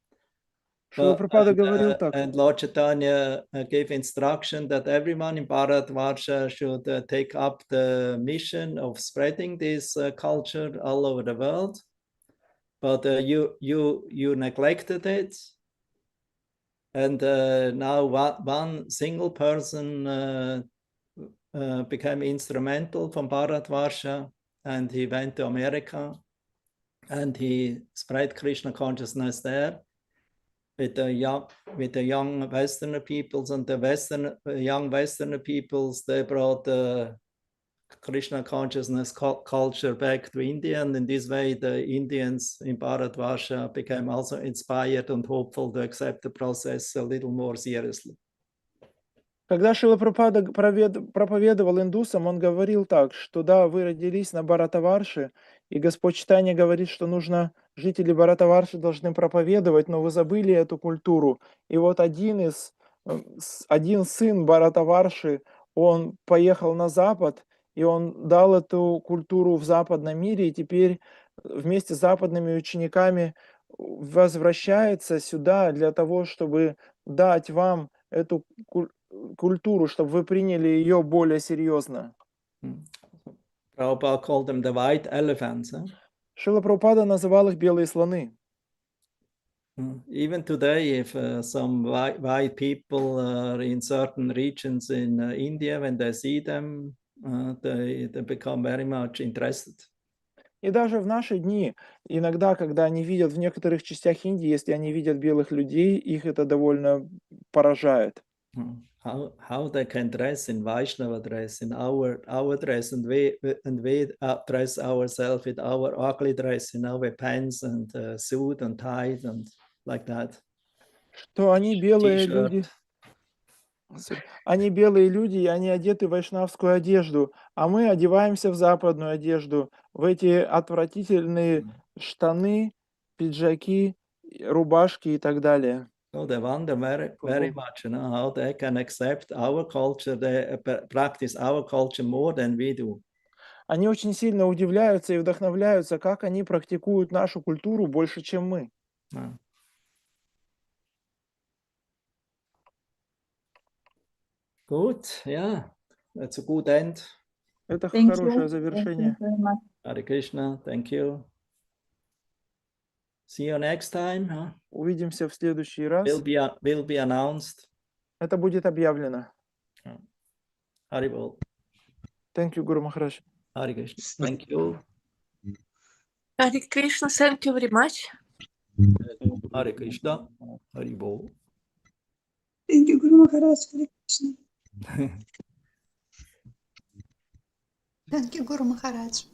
And Lord Chaitanya gave instruction that everyone in Bharatvarsha should take up the mission of spreading this culture all over the world. But you neglected it. And now one single person became instrumental from Bharatvarsha, and he went to America. and he spread Krishna consciousness there with the young Westerner peoples, and the young Westerner peoples, they brought the Krishna consciousness culture back to India, and in this way the Indians in Bharatvarsha became also inspired and hopeful to accept the process a little more seriously. Когда Шрила Прабхупада проповедовал индусам, он говорил так, что да, вы родились на Бхаратаварше, и Господь Чайтанья говорит, что нужно, жители Бхаратаварши должны проповедовать, но вы забыли эту культуру. И вот один сын Бхаратаварши, он поехал на Запад, и он дал эту культуру в западном мире, и теперь вместе с западными учениками возвращается сюда для того, чтобы дать вам эту культуру, чтобы вы приняли ее более серьезно. Prabhupada called them the white elephants. Шрила Прабхупада называл их белые слоны. Even today, if some white people are in certain regions in India, when they see them, they become very much interested. И даже в наши дни, иногда, когда они видят в некоторых частях Индии, если они видят белых людей, их это довольно поражает. How they can dress in Vaishnava dress, in our dress, and we dress ourselves with our ugly dress, in our pants and suit and tie and like that. Что они белые люди. Они белые люди, и они одеты в вайшнавскую одежду, а мы одеваемся в западную одежду, в эти отвратительные штаны, пиджаки, рубашки и так далее. So they wonder very much, how they can accept our culture, they practice our culture more than we do. Они очень сильно удивляются и вдохновляются, как они практикуют нашу культуру больше, чем мы. Good, yeah, that's a good end. Это хорошее завершение. Hare Krishna, thank you. See you next time. Увидимся в следующий раз. Will be announced. Это будет объявлено. Haribol. Thank you, Guru Maharaj. Hare Krishna, thank you. Hare Krishna, thank you very much. Hare Krishna, Haribol. Thank you, Guru Maharaj. Hare Krishna. Thank you, Guru Maharaj.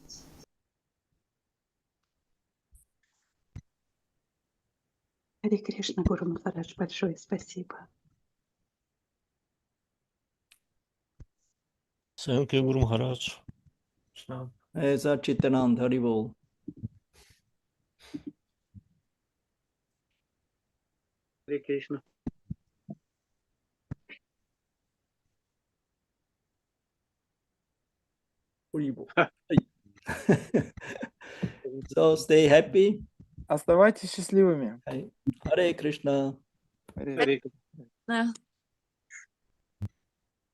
Харе Кришна, Гуру Махарадж, большое спасибо. Thank you, Guru Maharaj. Sachitanand, Haribol. Hare Krishna. So stay happy. Оставайтесь счастливыми. Hare Krishna. Hare Krishna.